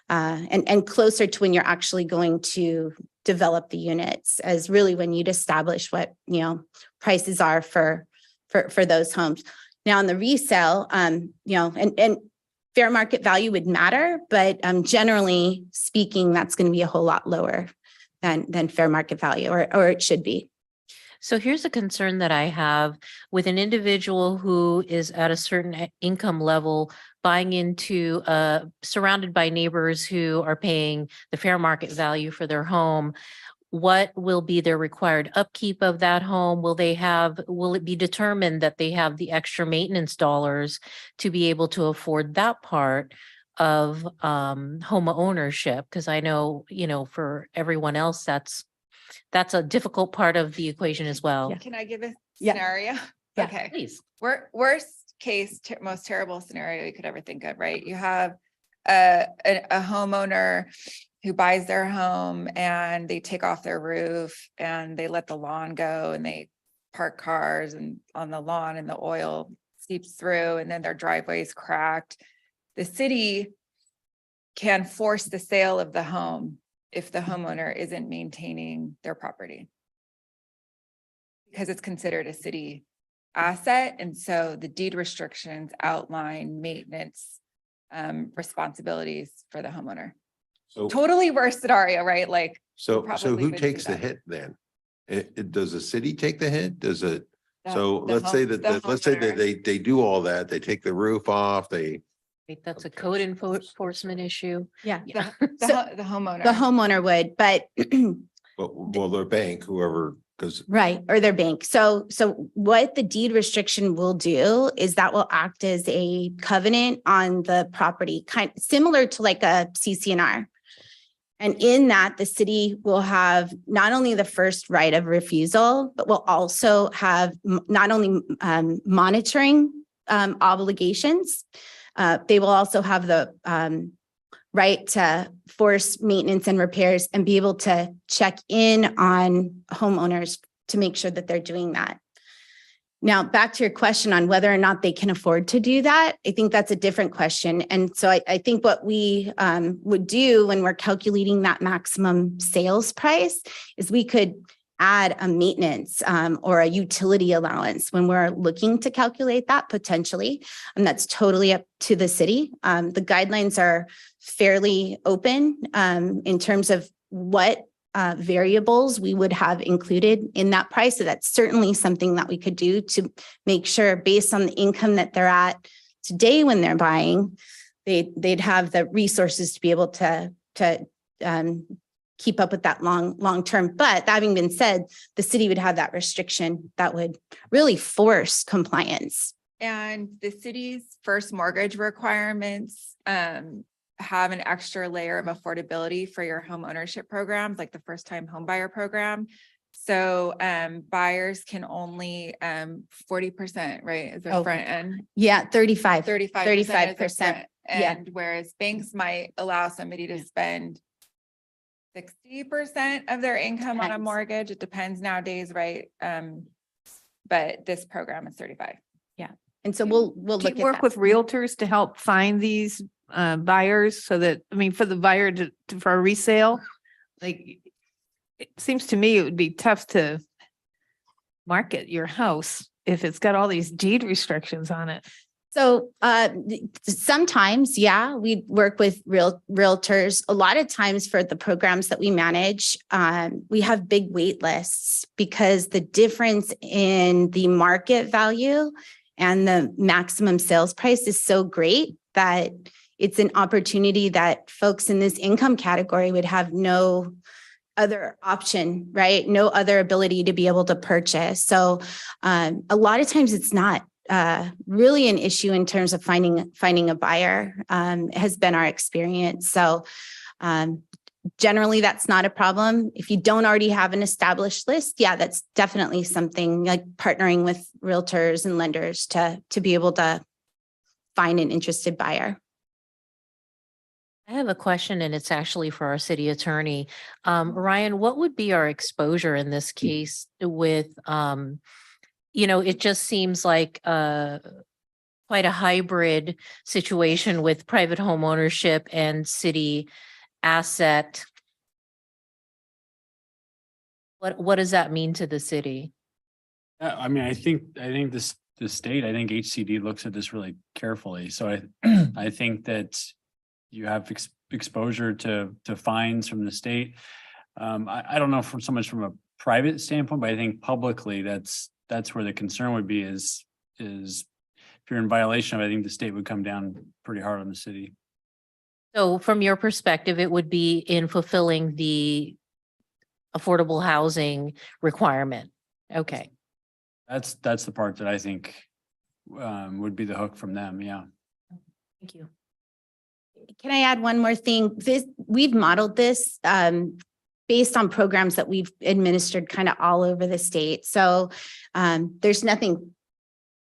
and closer to when you're actually going to develop the units as really when you'd establish what, prices are for those homes. Now on the resale, and fair market value would matter, but generally speaking, that's going to be a whole lot lower than fair market value, or it should be. So here's a concern that I have with an individual who is at a certain income level buying into, surrounded by neighbors who are paying the fair market value for their home. What will be their required upkeep of that home? Will it be determined that they have the extra maintenance dollars to be able to afford that part of home ownership? Because I know, for everyone else, that's a difficult part of the equation as well. Can I give a Yeah. scenario? Yeah. Okay. Please. Worst case, most terrible scenario you could ever think of, right? You have a homeowner who buys their home and they take off their roof and they let the lawn go and they park cars and on the lawn and the oil seeps through and then their driveway is cracked. The city can force the sale of the home if the homeowner isn't maintaining their property, because it's considered a city asset. And so the deed restrictions outline maintenance responsibilities for the homeowner. So, Totally worst scenario, right? Like, so probably who would takes do the that. hit then? Does the city take the hit? Does it? The- So the let's say home- that, the let's say that homeowner. they do all that, they take the roof off, they. Wait, that's a code enforcement issue. Yeah. The homeowner. The homeowner would, but Well, their bank, whoever, because right, or their bank. So what the deed restriction will do is that will act as a covenant on the property, kind similar to like a CC&R. And in that, the city will have not only the first right of refusal, but will also have not only monitoring obligations. They will also have the right to force maintenance and repairs and be able to check in on homeowners to make sure that they're doing that. Now, back to your question on whether or not they can afford to do that, I think that's a different question. And so I think what we would do when we're calculating that maximum sales price is we could add a maintenance or a utility allowance when we're looking to calculate that potentially. And that's totally up to the city. The guidelines are fairly open in terms of what variables we would have included in that price. So that's certainly something that we could do to make sure based on the income that they're at today when they're buying, they'd have the resources to be able to keep up with that long term. But that having been said, the city would have that restriction that would really force compliance. And the city's first mortgage requirements have an extra layer of affordability for your home ownership programs, like the first time home buyer program. So buyers can only 40%, right? Is their front end? Yeah, 35. 35%. Yeah. And whereas banks might allow somebody to spend 60% of their income on a Depends. mortgage. It depends nowadays, right? But this program is 35. And so we'll Do look you at work that. with realtors to help find these buyers so that, for the buyer for a resale? Like, it seems to me it would be tough to market your house if it's got all these deed restrictions on it. So sometimes, yeah, we work with realtors. A lot of times for the programs that we manage, we have big wait lists because the difference in the market value and the maximum sales price is so great that it's an opportunity that folks in this income category would have no other option, right? No other ability to be able to purchase. So a lot of times it's not really an issue in terms of finding a buyer, has been our experience. So generally that's not a problem. If you don't already have an established list, yeah, that's definitely something like partnering with realtors and lenders to be able to find an interested buyer. I have a question and it's actually for our city attorney. Ryan, what would be our exposure in this case with, it just seems like quite a hybrid situation with private home ownership and city asset What does that mean to the city? I mean, I think this, the state, I think HCD looks at this really carefully. So I, I think that you have exposure to fines from the state. I don't know from so much from a private standpoint, but I think publicly, that's where the concern would be is if you're in violation of, I think the state would come down pretty hard on the city. So from your perspective, it would be in fulfilling the affordable housing requirement. Okay. That's the part that I think would be the hook from them. Yeah. Thank you. Can I add one more thing? We've modeled this based on programs that we've administered kind of all over the state. So there's nothing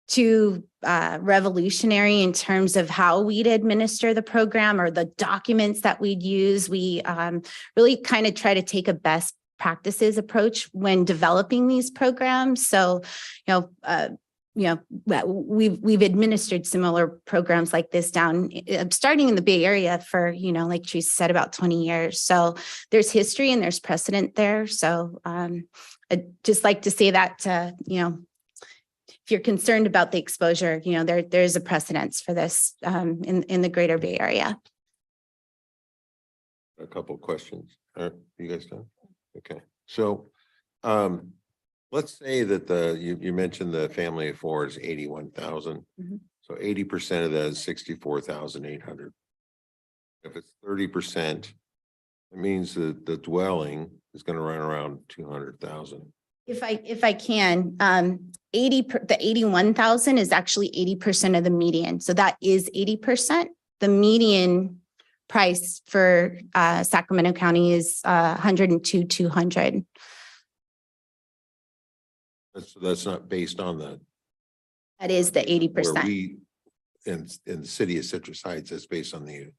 too revolutionary in terms of how we'd administer the program or the documents that we'd use. We really kind of try to take a best practices approach when developing these programs. So, we've administered similar programs like this down, starting in the Bay Area for, like Teresa said, about 20 years. So there's history and there's precedent there. So I'd just like to say that, if you're concerned about the exposure, there's a precedence for this in the greater Bay Area. A couple of questions. Are you guys done? Okay, so let's say that you mentioned the family of four is 81,000. So 80% of that is 64,800. If it's 30%, it means that the dwelling is going to run around 200,000. If I can, the 81,000 is actually 80% of the median. So that is 80%. The median price for Sacramento County is 102,200. That's not based on That is the 80%. where we in the city of Citrus Heights, it's based on the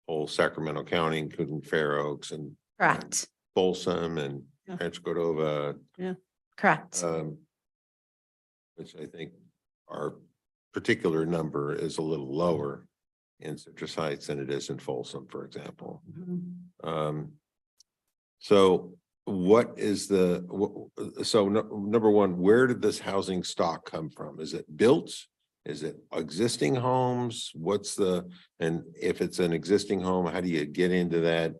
whole Sacramento County, including Fair Oaks and Correct. Folsom and Yeah. Rancho Cordova. Yeah. Correct. Which I think our particular number is a little lower in Citrus Heights than it is in Folsom, for example. So what is number one, where did this housing stock come from? Is it built? Is it existing homes? And if it's an existing home, how do you get into that?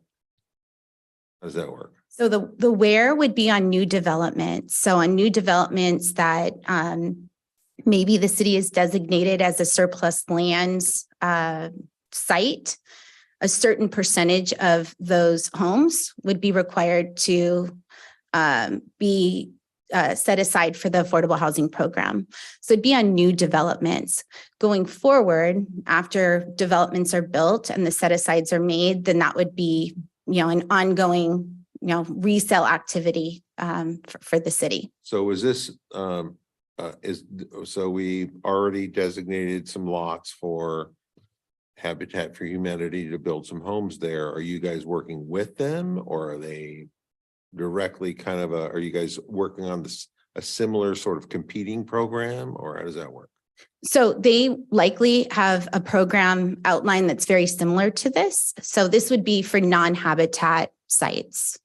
How does that work? So the where would be on new developments. So on new developments that maybe the city is designated as a surplus lands site, a certain percentage of those homes would be required to be set aside for the affordable housing program. So it'd be on new developments. Going forward, after developments are built and the set asides are made, then that would be, an ongoing resale activity for the city. So is this, so we already designated some lots for Habitat for Humanity to build some homes there. Are you guys working with them, or are they directly are you guys working on a similar sort of competing program, or how does that work? So they likely have a program outline that's very similar to this. So this would be for non-habitat sites.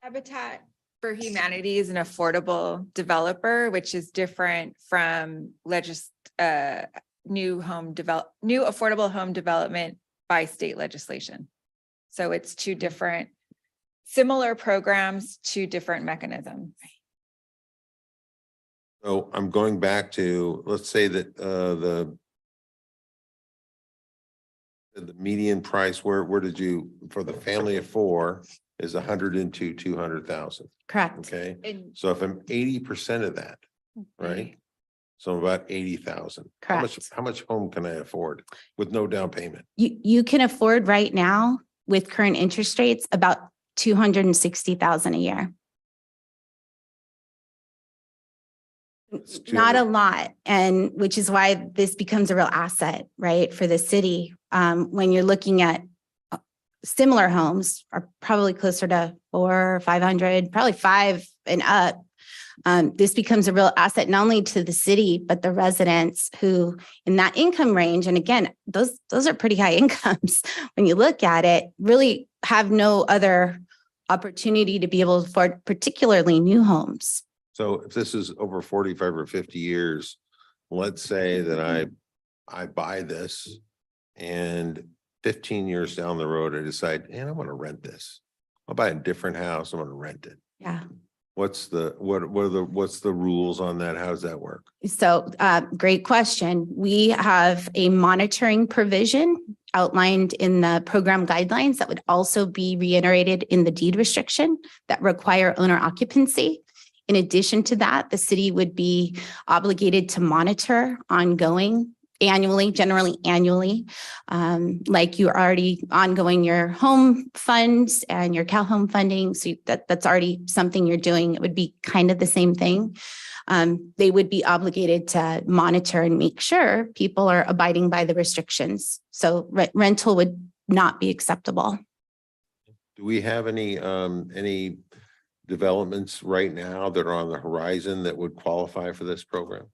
Habitat for Humanity is an affordable developer, which is different from new affordable home development by state legislation. So it's two different similar programs, two different mechanisms. So I'm going back to, let's say that the median price, where did you, for the family of four is 200,000. Correct. Okay, so if I'm 80% of that, right? So about 80,000. Correct. How much home can I afford with no down payment? You can afford right now with current interest rates about 260,000 a year. Not a lot, and which is why this becomes a real asset, right, for the city. When you're looking at similar homes are probably closer to 400 or 500, probably 5 and up. This becomes a real asset, not only to the city, but the residents who in that income range. And again, those are pretty high incomes when you look at it, really have no other opportunity to be able to afford particularly new homes. So if this is over 45 or 50 years, let's say that I buy this and 15 years down the road, I decide, and I want to rent this. I'll buy a different house. I want to rent it. Yeah. What's the rules on that? How does that work? So, great question. We have a monitoring provision outlined in the program guidelines that would also be reiterated in the deed restriction that require owner occupancy. In addition to that, the city would be obligated to monitor ongoing annually, generally annually, like you already ongoing your home funds and your Cal Home funding. So that's already something you're doing. It would be kind of the same thing. They would be obligated to monitor and make sure people are abiding by the restrictions. So rental would not be acceptable. Do we have any developments right now that are on the horizon that would qualify for this program?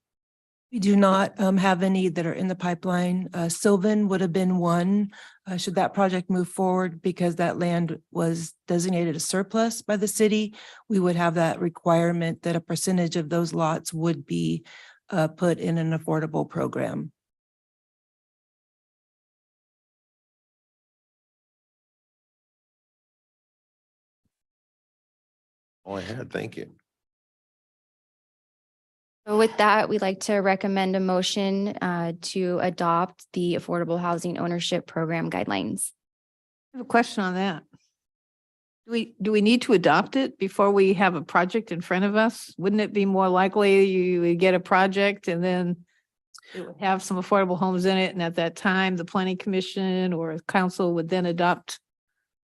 We do not have any that are in the pipeline. Sylvan would have been one, should that project move forward, because that land was designated a surplus by the city. We would have that requirement that a percentage of those lots would be put in an affordable program. All I had, thank you. So with that, we'd like to recommend a motion to adopt the Affordable Housing Ownership Program guidelines. I have a question on that. Do we need to adopt it before we have a project in front of us? Wouldn't it be more likely you would get a project and then it would have some affordable homes in it, and at that time, the planning commission or council would then adopt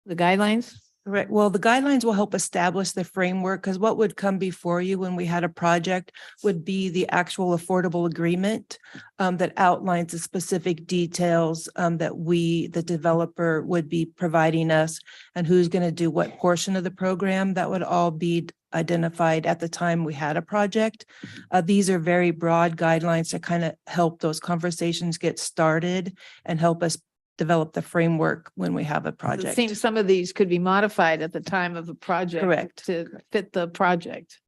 the guidelines? Correct. Well, the guidelines will help establish the framework, because what would come before you when we had a project would be the actual affordable agreement that outlines the specific details that the developer would be providing us, and who's going to do what portion of the program. That would all be identified at the time we had a project. These are very broad guidelines to kind of help those conversations get started and help us develop the framework when we have a It project. seems some of these could be modified at the time of a project. Correct. To fit the project.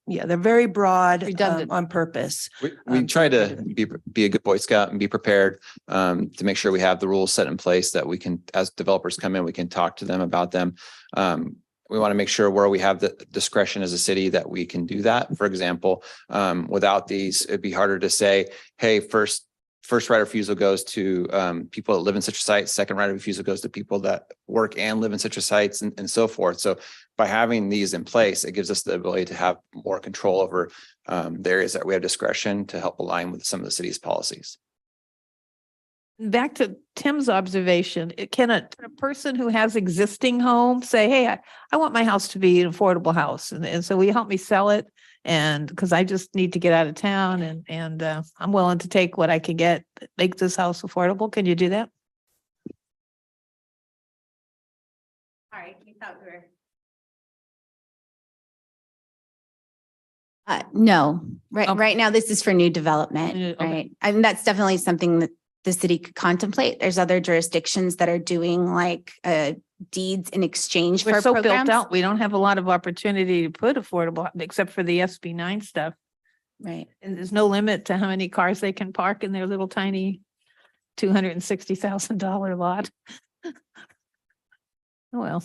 Yeah, they're very broad Redundant. on purpose. We try to be a good Boy Scout and be prepared to make sure we have the rules set in place that we can, as developers come in, we can talk to them about them. We want to make sure where we have the discretion as a city that we can do that. For example, without these, it'd be harder to say, hey, first right of refusal goes to people that live in Citrus Heights. Second right of refusal goes to people that work and live in Citrus Heights, and so forth. So by having these in place, it gives us the ability to have more control over the areas that we have discretion to help align with some of the city's policies. Back to Tim's observation, can a person who has existing home say, hey, I want my house to be an affordable house, and so will you help me sell it? And because I just need to get out of town, and I'm willing to take what I can get, make this house affordable. Can you do that? All right. No, right now, this is for new development, Okay. right? And that's definitely something that the city could contemplate. There's other jurisdictions that are doing like deeds in exchange We're for so built programs. out. We don't have a lot of opportunity to put affordable, except for the SB 9 stuff. Right. And there's no limit to how many cars they can park in their little tiny $260,000 lot. Oh, well.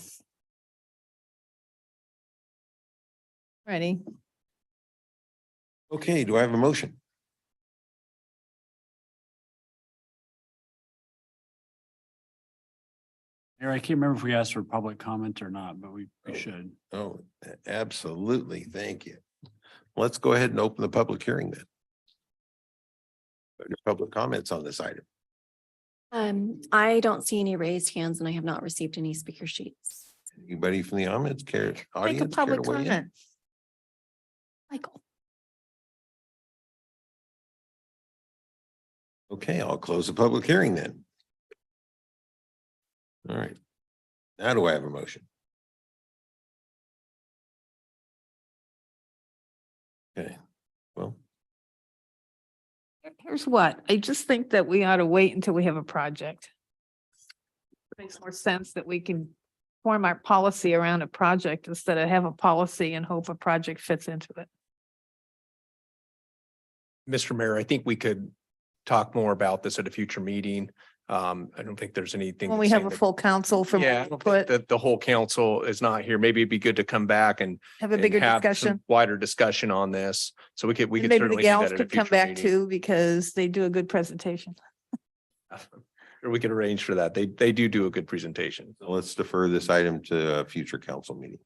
Ready? Okay, do I have a motion? Mayor, I can't remember if we asked for public comment or not, but we should. Oh, absolutely. Thank you. Let's go ahead and open the public hearing then. Are there public comments on this item? I don't see any raised hands, and I have not received any speaker sheets. Anybody from the audience care? Take a Audience care to public weigh in? comment. Michael. Okay, I'll close the public hearing then. All right. Now do I have a motion? Okay, well, Here's what, I just think that we ought to wait until we have a project. Makes more sense that we can form our policy around a project instead of have a policy and hope a project fits into it. Mr. Mayor, I think we could talk more about this at a future meeting. I don't think there's anything. When we have a full council for Yeah, I don't think input, that the whole council is not here. Maybe it'd be good to come back and have a and bigger have some discussion. Wider discussion on this. So we could And maybe the certainly do gals that at a could come future back meeting. too, because they do a good presentation. Or we could arrange for that. They do a good presentation. So let's defer this item to a future council meeting.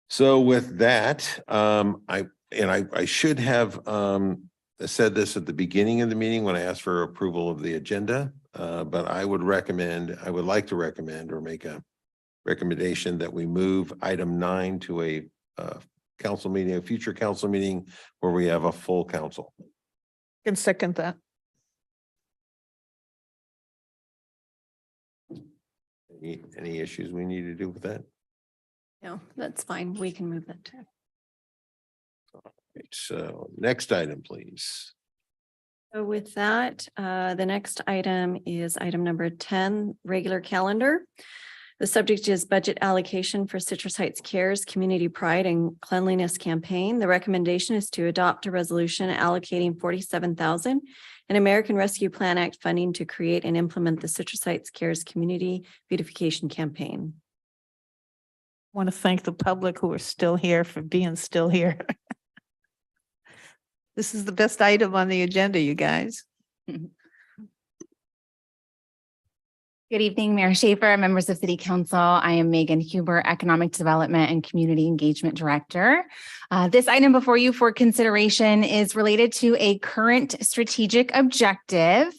So with that, I should have said this at the beginning of the meeting when I asked for approval of the agenda. But I would like to recommend or make a recommendation that we move item 9 to a council meeting, a future council meeting where we have a full council. Can second that. Any issues we need to do with that? No, that's fine. We can move that too. So next item, please. So with that, the next item is item number 10, regular calendar. The subject is budget allocation for Citrus Heights Cares Community Pride and Cleanliness Campaign. The recommendation is to adopt a resolution allocating $47,000 in American Rescue Plan Act funding to create and implement the Citrus Heights Cares Community Beautification Campaign. Want to thank the public who are still here for being still here. This is the best item on the agenda, you guys. Good evening, Mayor Schaefer, members of City Council. I am Megan Huber, Economic Development and Community Engagement Director. This item before you for consideration is related to a current strategic objective.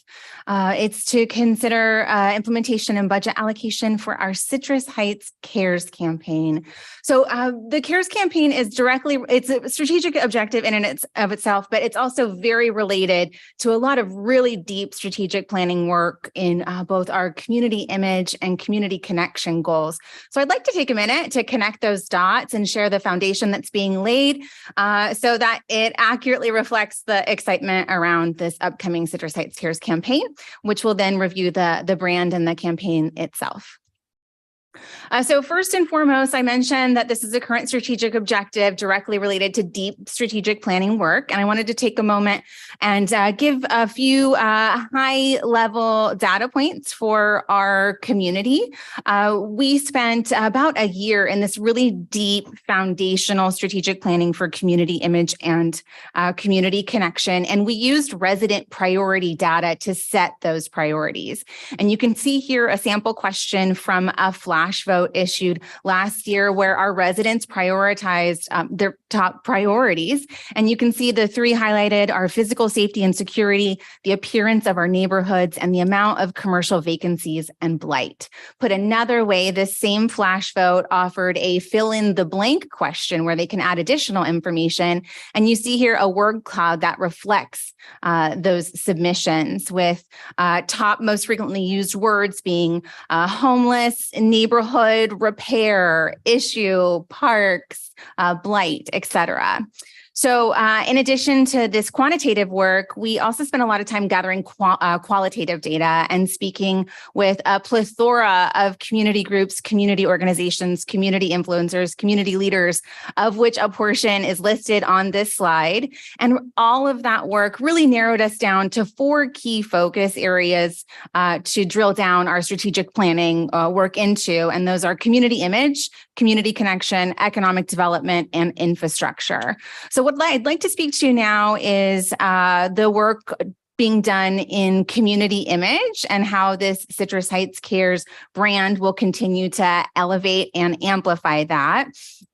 It's to consider implementation and budget allocation for our Citrus Heights Cares campaign. So the Cares campaign is it's a strategic objective in and of itself, but it's also very related to a lot of really deep strategic planning work in both our community image and community connection goals. So I'd like to take a minute to connect those dots and share the foundation that's being laid so that it accurately reflects the excitement around this upcoming Citrus Heights Cares campaign, which will then review the brand and the campaign itself. So first and foremost, I mentioned that this is a current strategic objective directly related to deep strategic planning work. And I wanted to take a moment and give a few high-level data points for our community. We spent about a year in this really deep foundational strategic planning for community image and community connection. And we used resident priority data to set those priorities. And you can see here a sample question from a flash vote issued last year where our residents prioritized their top priorities. And you can see the 3 highlighted are physical safety and security, the appearance of our neighborhoods, and the amount of commercial vacancies and blight. Put another way, this same flash vote offered a fill in the blank question where they can add additional information. And you see here a word cloud that reflects those submissions with top most frequently used words being homeless, neighborhood, repair, issue, parks, blight, etc. So in addition to this quantitative work, we also spent a lot of time gathering qualitative data and speaking with a plethora of community groups, community organizations, community influencers, community leaders, of which a portion is listed on this slide. And all of that work really narrowed us down to 4 key focus areas to drill down our strategic planning work into. And those are community image, community connection, economic development, and infrastructure. So what I'd like to speak to now is the work being done in community image and how this Citrus Heights Cares brand will continue to elevate and amplify that.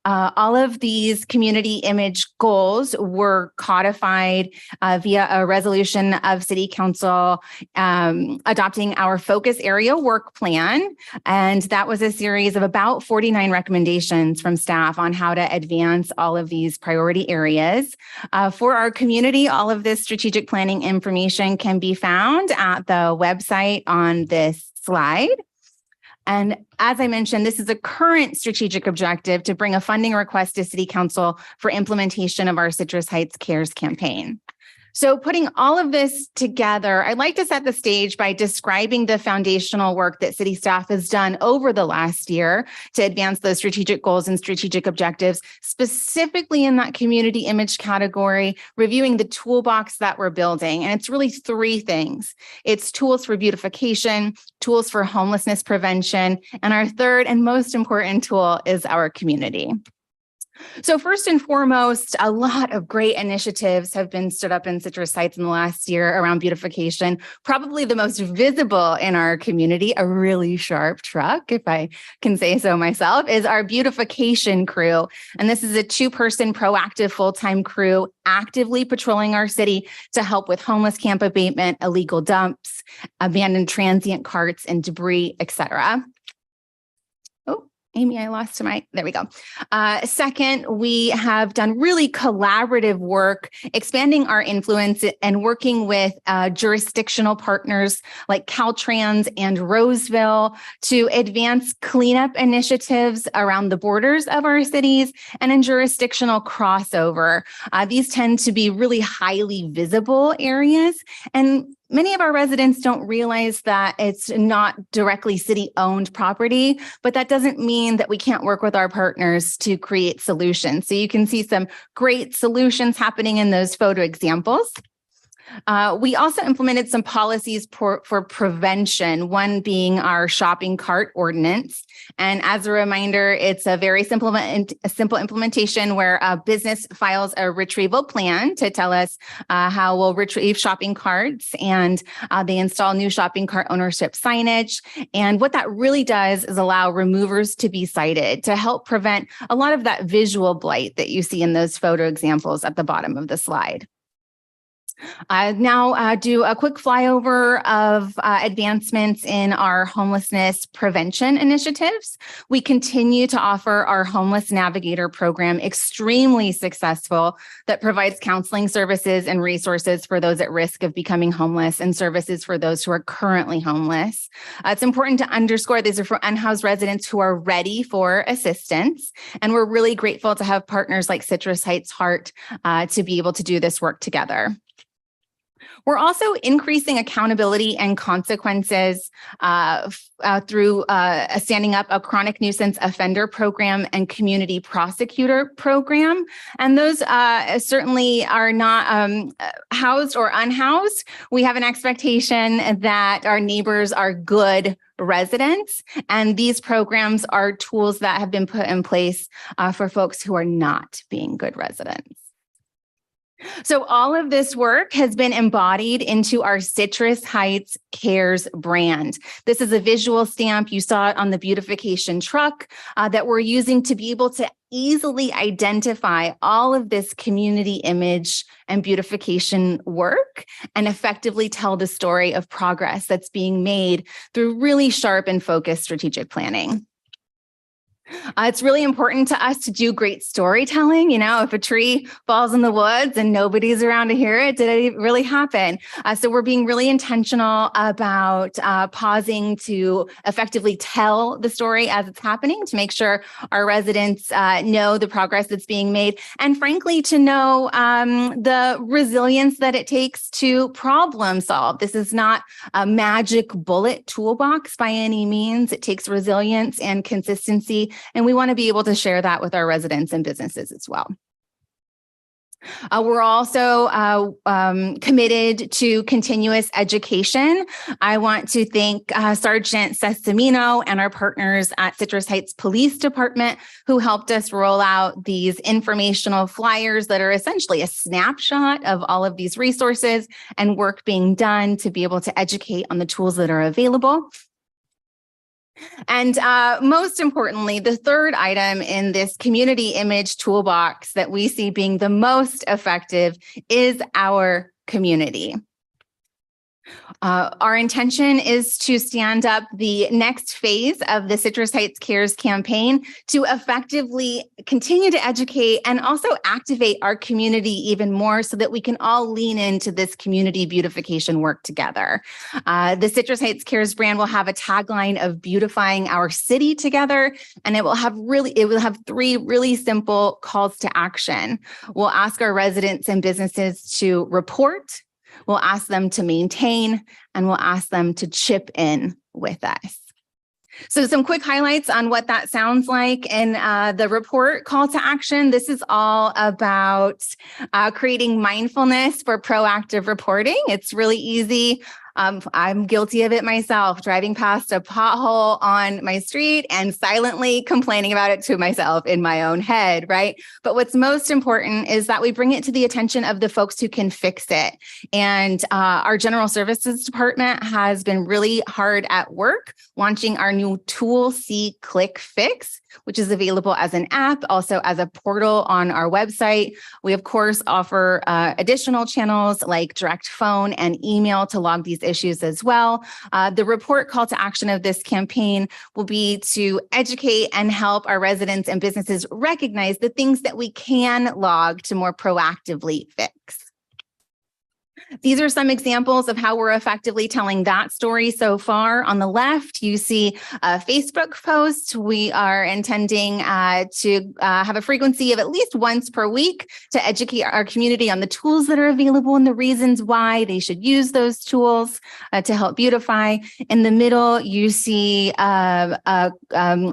All of these community image goals were codified via a resolution of City Council adopting our focus area work plan. And that was a series of about 49 recommendations from staff on how to advance all of these priority areas. For our community, all of this strategic planning information can be found at the website on this slide. And as I mentioned, this is a current strategic objective to bring a funding request to City Council for implementation of our Citrus Heights Cares campaign. So putting all of this together, I'd like to set the stage by describing the foundational work that city staff has done over the last year to advance those strategic goals and strategic objectives, specifically in that community image category, reviewing the toolbox that we're building. And it's really three things. It's tools for beautification, tools for homelessness prevention, and our third and most important tool is our community. So first and foremost, a lot of great initiatives have been stood up in Citrus Heights in the last year around beautification. Probably the most visible in our community, a really sharp truck, if I can say so myself, is our beautification crew. And this is a 2-person proactive full-time crew actively patrolling our city to help with homeless camp abatement, illegal dumps, abandoned transient carts and debris, etc. Amy, I lost there we go. Second, we have done really collaborative work, expanding our influence and working with jurisdictional partners like Caltrans and Roseville to advance cleanup initiatives around the borders of our cities and in jurisdictional crossover. These tend to be really highly visible areas, and many of our residents don't realize that it's not directly city-owned property, but that doesn't mean that we can't work with our partners to create solutions. So you can see some great solutions happening in those photo examples. We also implemented some policies for prevention, one being our shopping cart ordinance. And as a reminder, it's a very simple implementation where a business files a retrieval plan to tell us how we'll retrieve shopping carts, and they install new shopping cart ownership signage. And what that really does is allow removers to be cited to help prevent a lot of that visual blight that you see in those photo examples at the bottom of the slide. Now do a quick flyover of advancements in our homelessness prevention initiatives. We continue to offer our Homeless Navigator program, extremely successful, that provides counseling services and resources for those at risk of becoming homeless and services for those who are currently homeless. It's important to underscore these are for unhoused residents who are ready for assistance. And we're really grateful to have partners like Citrus Heights Heart to be able to do this work together. We're also increasing accountability and consequences through standing up a chronic nuisance offender program and community prosecutor program. And those certainly are not housed or unhoused. We have an expectation that our neighbors are good residents, and these programs are tools that have been put in place for folks who are not being good residents. So all of this work has been embodied into our Citrus Heights Cares brand. This is a visual stamp. You saw it on the beautification truck that we're using to be able to easily identify all of this community image and beautification work and effectively tell the story of progress that's being made through really sharp and focused strategic planning. It's really important to us to do great storytelling. You know, if a tree falls in the woods and nobody's around to hear it, did it really happen? So we're being really intentional about pausing to effectively tell the story as it's happening to make sure our residents know the progress that's being made. And frankly, to know the resilience that it takes to problem solve. This is not a magic bullet toolbox by any means. It takes resilience and consistency. And we want to be able to share that with our residents and businesses as well. We're also committed to continuous education. I want to thank Sergeant Sessamino and our partners at Citrus Heights Police Department who helped us roll out these informational flyers that are essentially a snapshot of all of these resources and work being done to be able to educate on the tools that are available. And most importantly, the third item in this community image toolbox that we see being the most effective is our community. Our intention is to stand up the next phase of the Citrus Heights Cares campaign to effectively continue to educate and also activate our community even more so that we can all lean into this community beautification work together. The Citrus Heights Cares brand will have a tagline of beautifying our city together, and it will have 3 really simple calls to action. We'll ask our residents and businesses to report, we'll ask them to maintain, and we'll ask them to chip in with us. So some quick highlights on what that sounds like in the report call to action. This is all about creating mindfulness for proactive reporting. It's really easy. I'm guilty of it myself, driving past a pothole on my street and silently complaining about it to myself in my own head, right? But what's most important is that we bring it to the attention of the folks who can fix it. And our General Services Department has been really hard at work launching our new tool, See, Click, Fix, which is available as an app, also as a portal on our website. We, of course, offer additional channels like direct phone and email to log these issues as well. The report call to action of this campaign will be to educate and help our residents and businesses recognize the things that we can log to more proactively fix. These are some examples of how we're effectively telling that story so far. On the left, you see a Facebook post. We are intending to have a frequency of at least once per week to educate our community on the tools that are available and the reasons why they should use those tools to help beautify. In the middle, you see a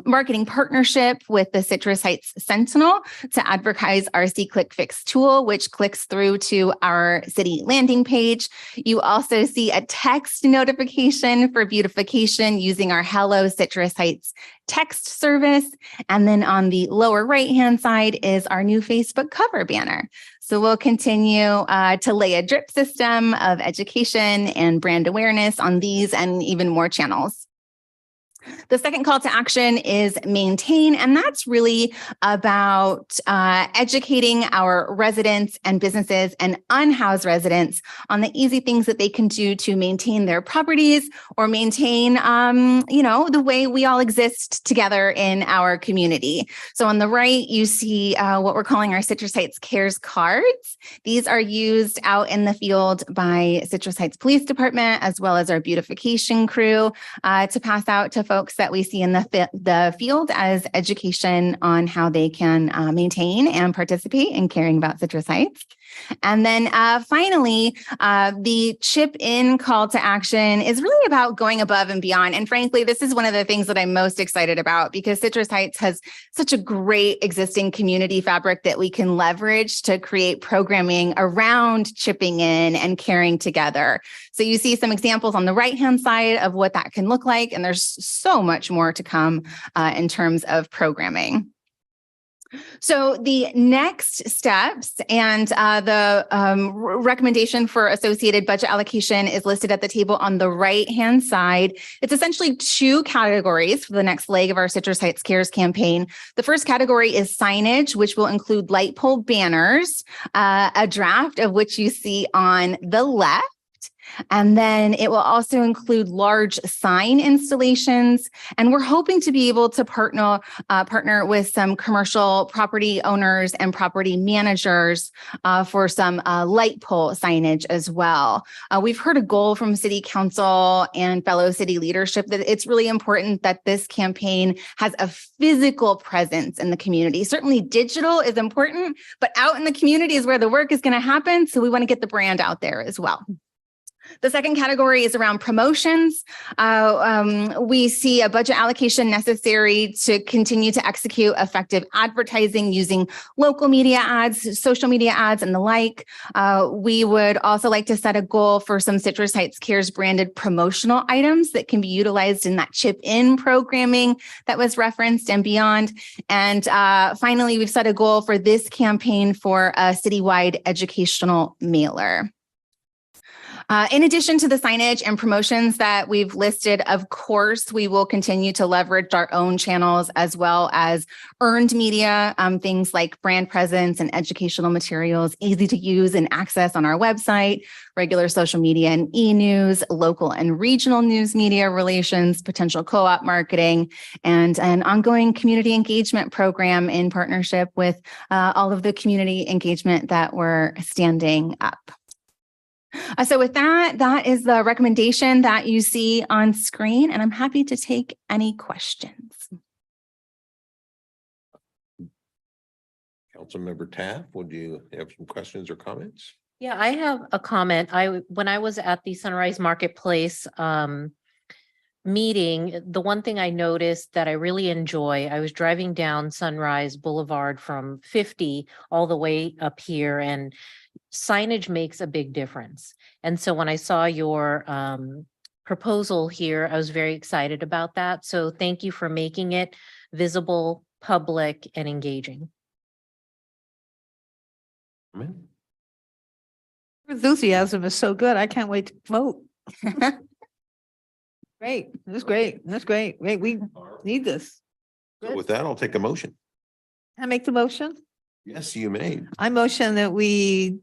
marketing partnership with the Citrus Heights Sentinel to advertise our See, Click, Fix tool, which clicks through to our city landing page. You also see a text notification for beautification using our Hello Citrus Heights text service. And then on the lower right-hand side is our new Facebook cover banner. So we'll continue to lay a drip system of education and brand awareness on these and even more channels. The second call to action is maintain, and that's really about educating our residents and businesses and unhoused residents on the easy things that they can do to maintain their properties or maintain, the way we all exist together in our community. So on the right, you see what we're calling our Citrus Heights Cares cards. These are used out in the field by Citrus Heights Police Department, as well as our beautification crew, to pass out to folks that we see in the field as education on how they can maintain and participate in caring about Citrus Heights. And then finally, the chip in call to action is really about going above and beyond. And frankly, this is one of the things that I'm most excited about because Citrus Heights has such a great existing community fabric that we can leverage to create programming around chipping in and caring together. So you see some examples on the right-hand side of what that can look like. And there's so much more to come in terms of programming. So the next steps and the recommendation for associated budget allocation is listed at the table on the right-hand side. It's essentially 2 categories for the next leg of our Citrus Heights Cares campaign. The first category is signage, which will include light pole banners, a draft of which you see on the left. And then it will also include large sign installations. And we're hoping to be able to partner with some commercial property owners and property managers for some light pole signage as well. We've heard a goal from City Council and fellow city leadership that it's really important that this campaign has a physical presence in the community. Certainly digital is important, but out in the community is where the work is going to happen. So we want to get the brand out there as well. The second category is around promotions. We see a budget allocation necessary to continue to execute effective advertising using local media ads, social media ads, and the like. We would also like to set a goal for some Citrus Heights Cares branded promotional items that can be utilized in that chip-in programming that was referenced and beyond. And finally, we've set a goal for this campaign for a citywide educational mailer. In addition to the signage and promotions that we've listed, of course, we will continue to leverage our own channels as well as earned media, things like brand presence and educational materials, easy to use and access on our website, regular social media and e-news, local and regional news media relations, potential co-op marketing, and an ongoing community engagement program in partnership with all of the community engagement that we're standing up. So with that, that is the recommendation that you see on screen, and I'm happy to take any questions. Councilmember Taft, would you have some questions or comments? Yeah, I have a comment. When I was at the Sunrise Marketplace meeting, the one thing I noticed that I really enjoy, I was driving down Sunrise Boulevard from 50 all the way up here, and signage makes a big difference. And so when I saw your proposal here, I was very excited about that. So thank you for making it visible, public, and engaging. Enthusiasm is so good. I can't wait to vote. Great. That's great. That's great. Wait, we need this. So with that, I'll take a motion. Can I make the motion? Yes, you may. I motion that we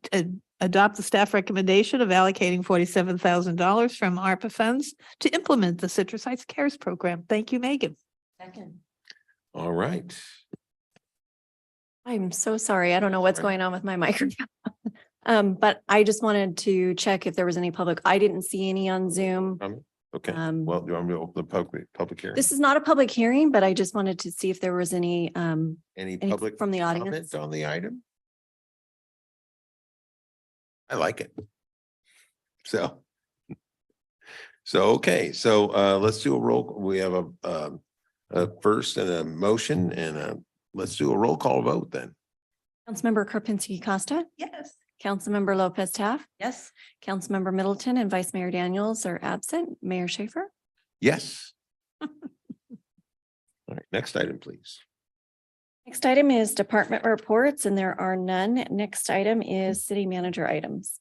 adopt the staff recommendation of allocating $47,000 from ARPA funds to implement the Citrus Heights CARES program. Thank you, Megan. Second. All right. I'm so sorry. I don't know what's going on with my microphone. But I just wanted to check if there was any public. I didn't see any on Zoom. Okay, well, do you want me to open the public hearing? This is not a public hearing, but I just wanted to see if there was any Any public from the audience. comment on the item? I like it. So. Okay, so let's do a roll. We have a first and a motion and let's do a roll call vote then. Councilmember Karpinski Costa. Yes. Councilmember Lopez Taft. Yes. Councilmember Middleton and Vice Mayor Daniels are absent. Mayor Schaefer. Yes. All right, next item, please. Next item is department reports, and there are none. Next item is city manager items.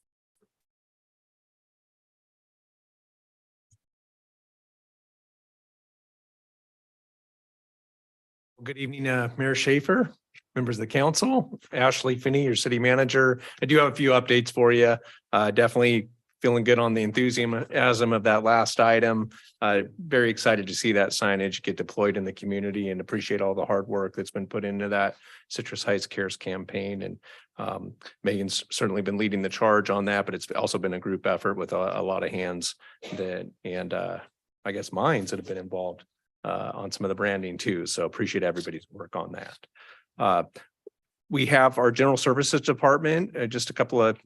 Good evening, Mayor Schaefer, members of the council, Ashley Finney, your city manager. I do have a few updates for you. Definitely feeling good on the enthusiasm of that last item. Very excited to see that signage get deployed in the community and appreciate all the hard work that's been put into that Citrus Heights CARES campaign. And Megan's certainly been leading the charge on that, but it's also been a group effort with a lot of hands and I guess minds that have been involved on some of the branding too. So appreciate everybody's work on that. We have our general services department, just a couple of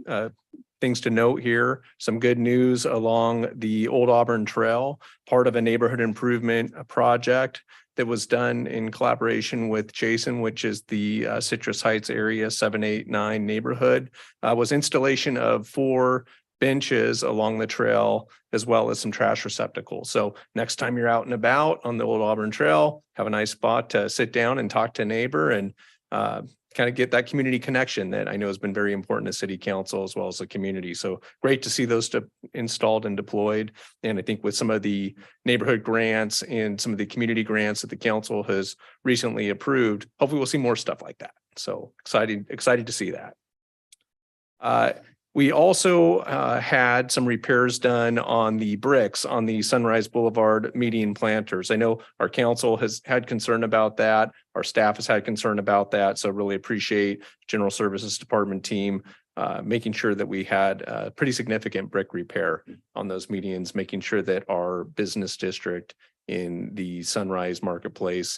things to note here. Some good news along the Old Auburn Trail, part of a neighborhood improvement project that was done in collaboration with Jason, which is the Citrus Heights area 789 neighborhood, was installation of 4 benches along the trail, as well as some trash receptacles. So next time you're out and about on the Old Auburn Trail, have a nice spot to sit down and talk to a neighbor and kind of get that community connection that I know has been very important to city council as well as the community. So great to see those installed and deployed. And I think with some of the neighborhood grants and some of the community grants that the council has recently approved, hopefully we'll see more stuff like that. So excited to see that. We also had some repairs done on the bricks on the Sunrise Boulevard median planters. I know our council has had concern about that. Our staff has had concern about that. So really appreciate General Services Department team making sure that we had a pretty significant brick repair on those medians, making sure that our business district in the Sunrise Marketplace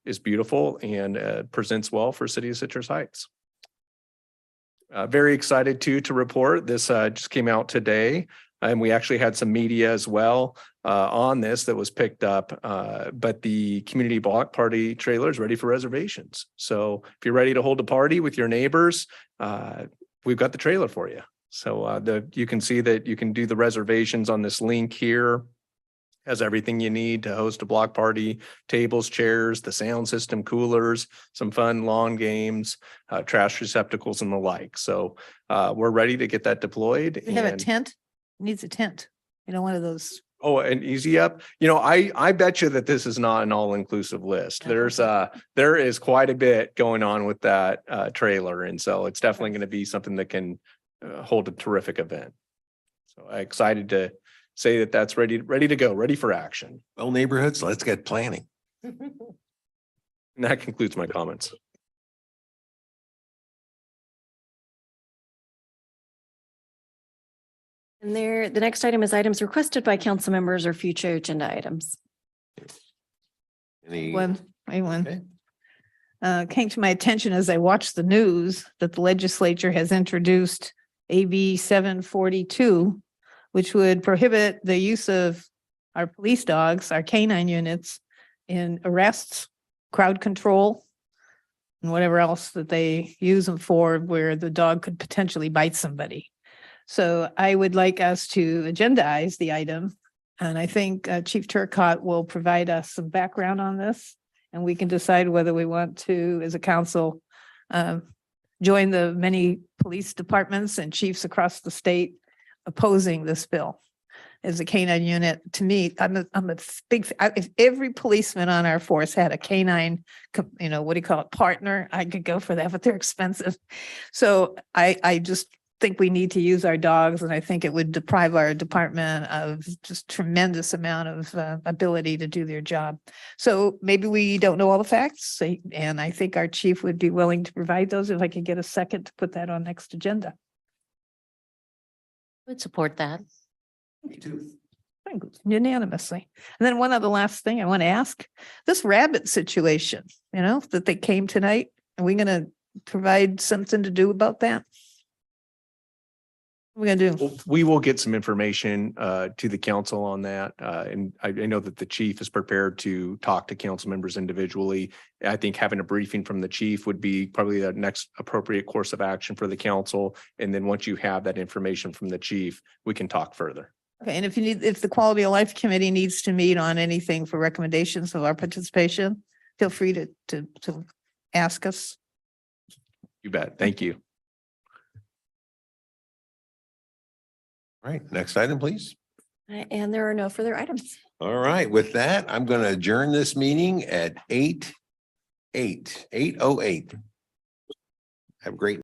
is beautiful and presents well for City of Citrus Heights. Very excited to report this just came out today, and we actually had some media as well on this that was picked up. But the community block party trailer is ready for reservations. So if you're ready to hold a party with your neighbors, we've got the trailer for you. So you can see that you can do the reservations on this link here. has everything you need to host a block party, tables, chairs, the sound system, coolers, some fun lawn games, trash receptacles and the like. So we're ready to get that deployed. We have a and- tent, needs a tent, one of those. Oh, and Easy Up, I bet you that this is not an all-inclusive list. There is quite a bit going on with that trailer. And so it's definitely going to be something that can hold a terrific event. So I'm excited to say that that's ready to go, ready for action. Well, neighborhoods, let's get planning. And that concludes my comments. And the next item is items requested by council members or future agenda items. Any? Came to my attention as I watched the news that the legislature has introduced AB 742, which would prohibit the use of our police dogs, our canine units in arrests, crowd control, and whatever else that they use them for where the dog could potentially bite somebody. So I would like us to agendize the item. And I think Chief Turcott will provide us some background on this. And we can decide whether we want to, as a council, join the many police departments and chiefs across the state opposing this bill. As a canine unit, to me, I'm a big, if every policeman on our force had a canine, partner, I could go for that, but they're expensive. So I just think we need to use our dogs, and I think it would deprive our department of just tremendous amount of ability to do their job. So maybe we don't know all the facts, and I think our chief would be willing to provide those if I could get a second to put that on next agenda. Would support that. Me too. Unanimously. And then one other last thing I want to ask, this rabbit situation, that they came tonight, are we going to provide something to do about that? What are we gonna do? We will get some information to the council on that. And I know that the chief is prepared to talk to council members individually. I think having a briefing from the chief would be probably the next appropriate course of action for the council. And then once you have that information from the chief, we can talk further. Okay, and if the Quality of Life Committee needs to meet on anything for recommendations of our participation, feel free to ask us. You bet. Thank you. All right, next item, please. And there are no further items. All right, with that, I'm going to adjourn this meeting at 8:08. Have a great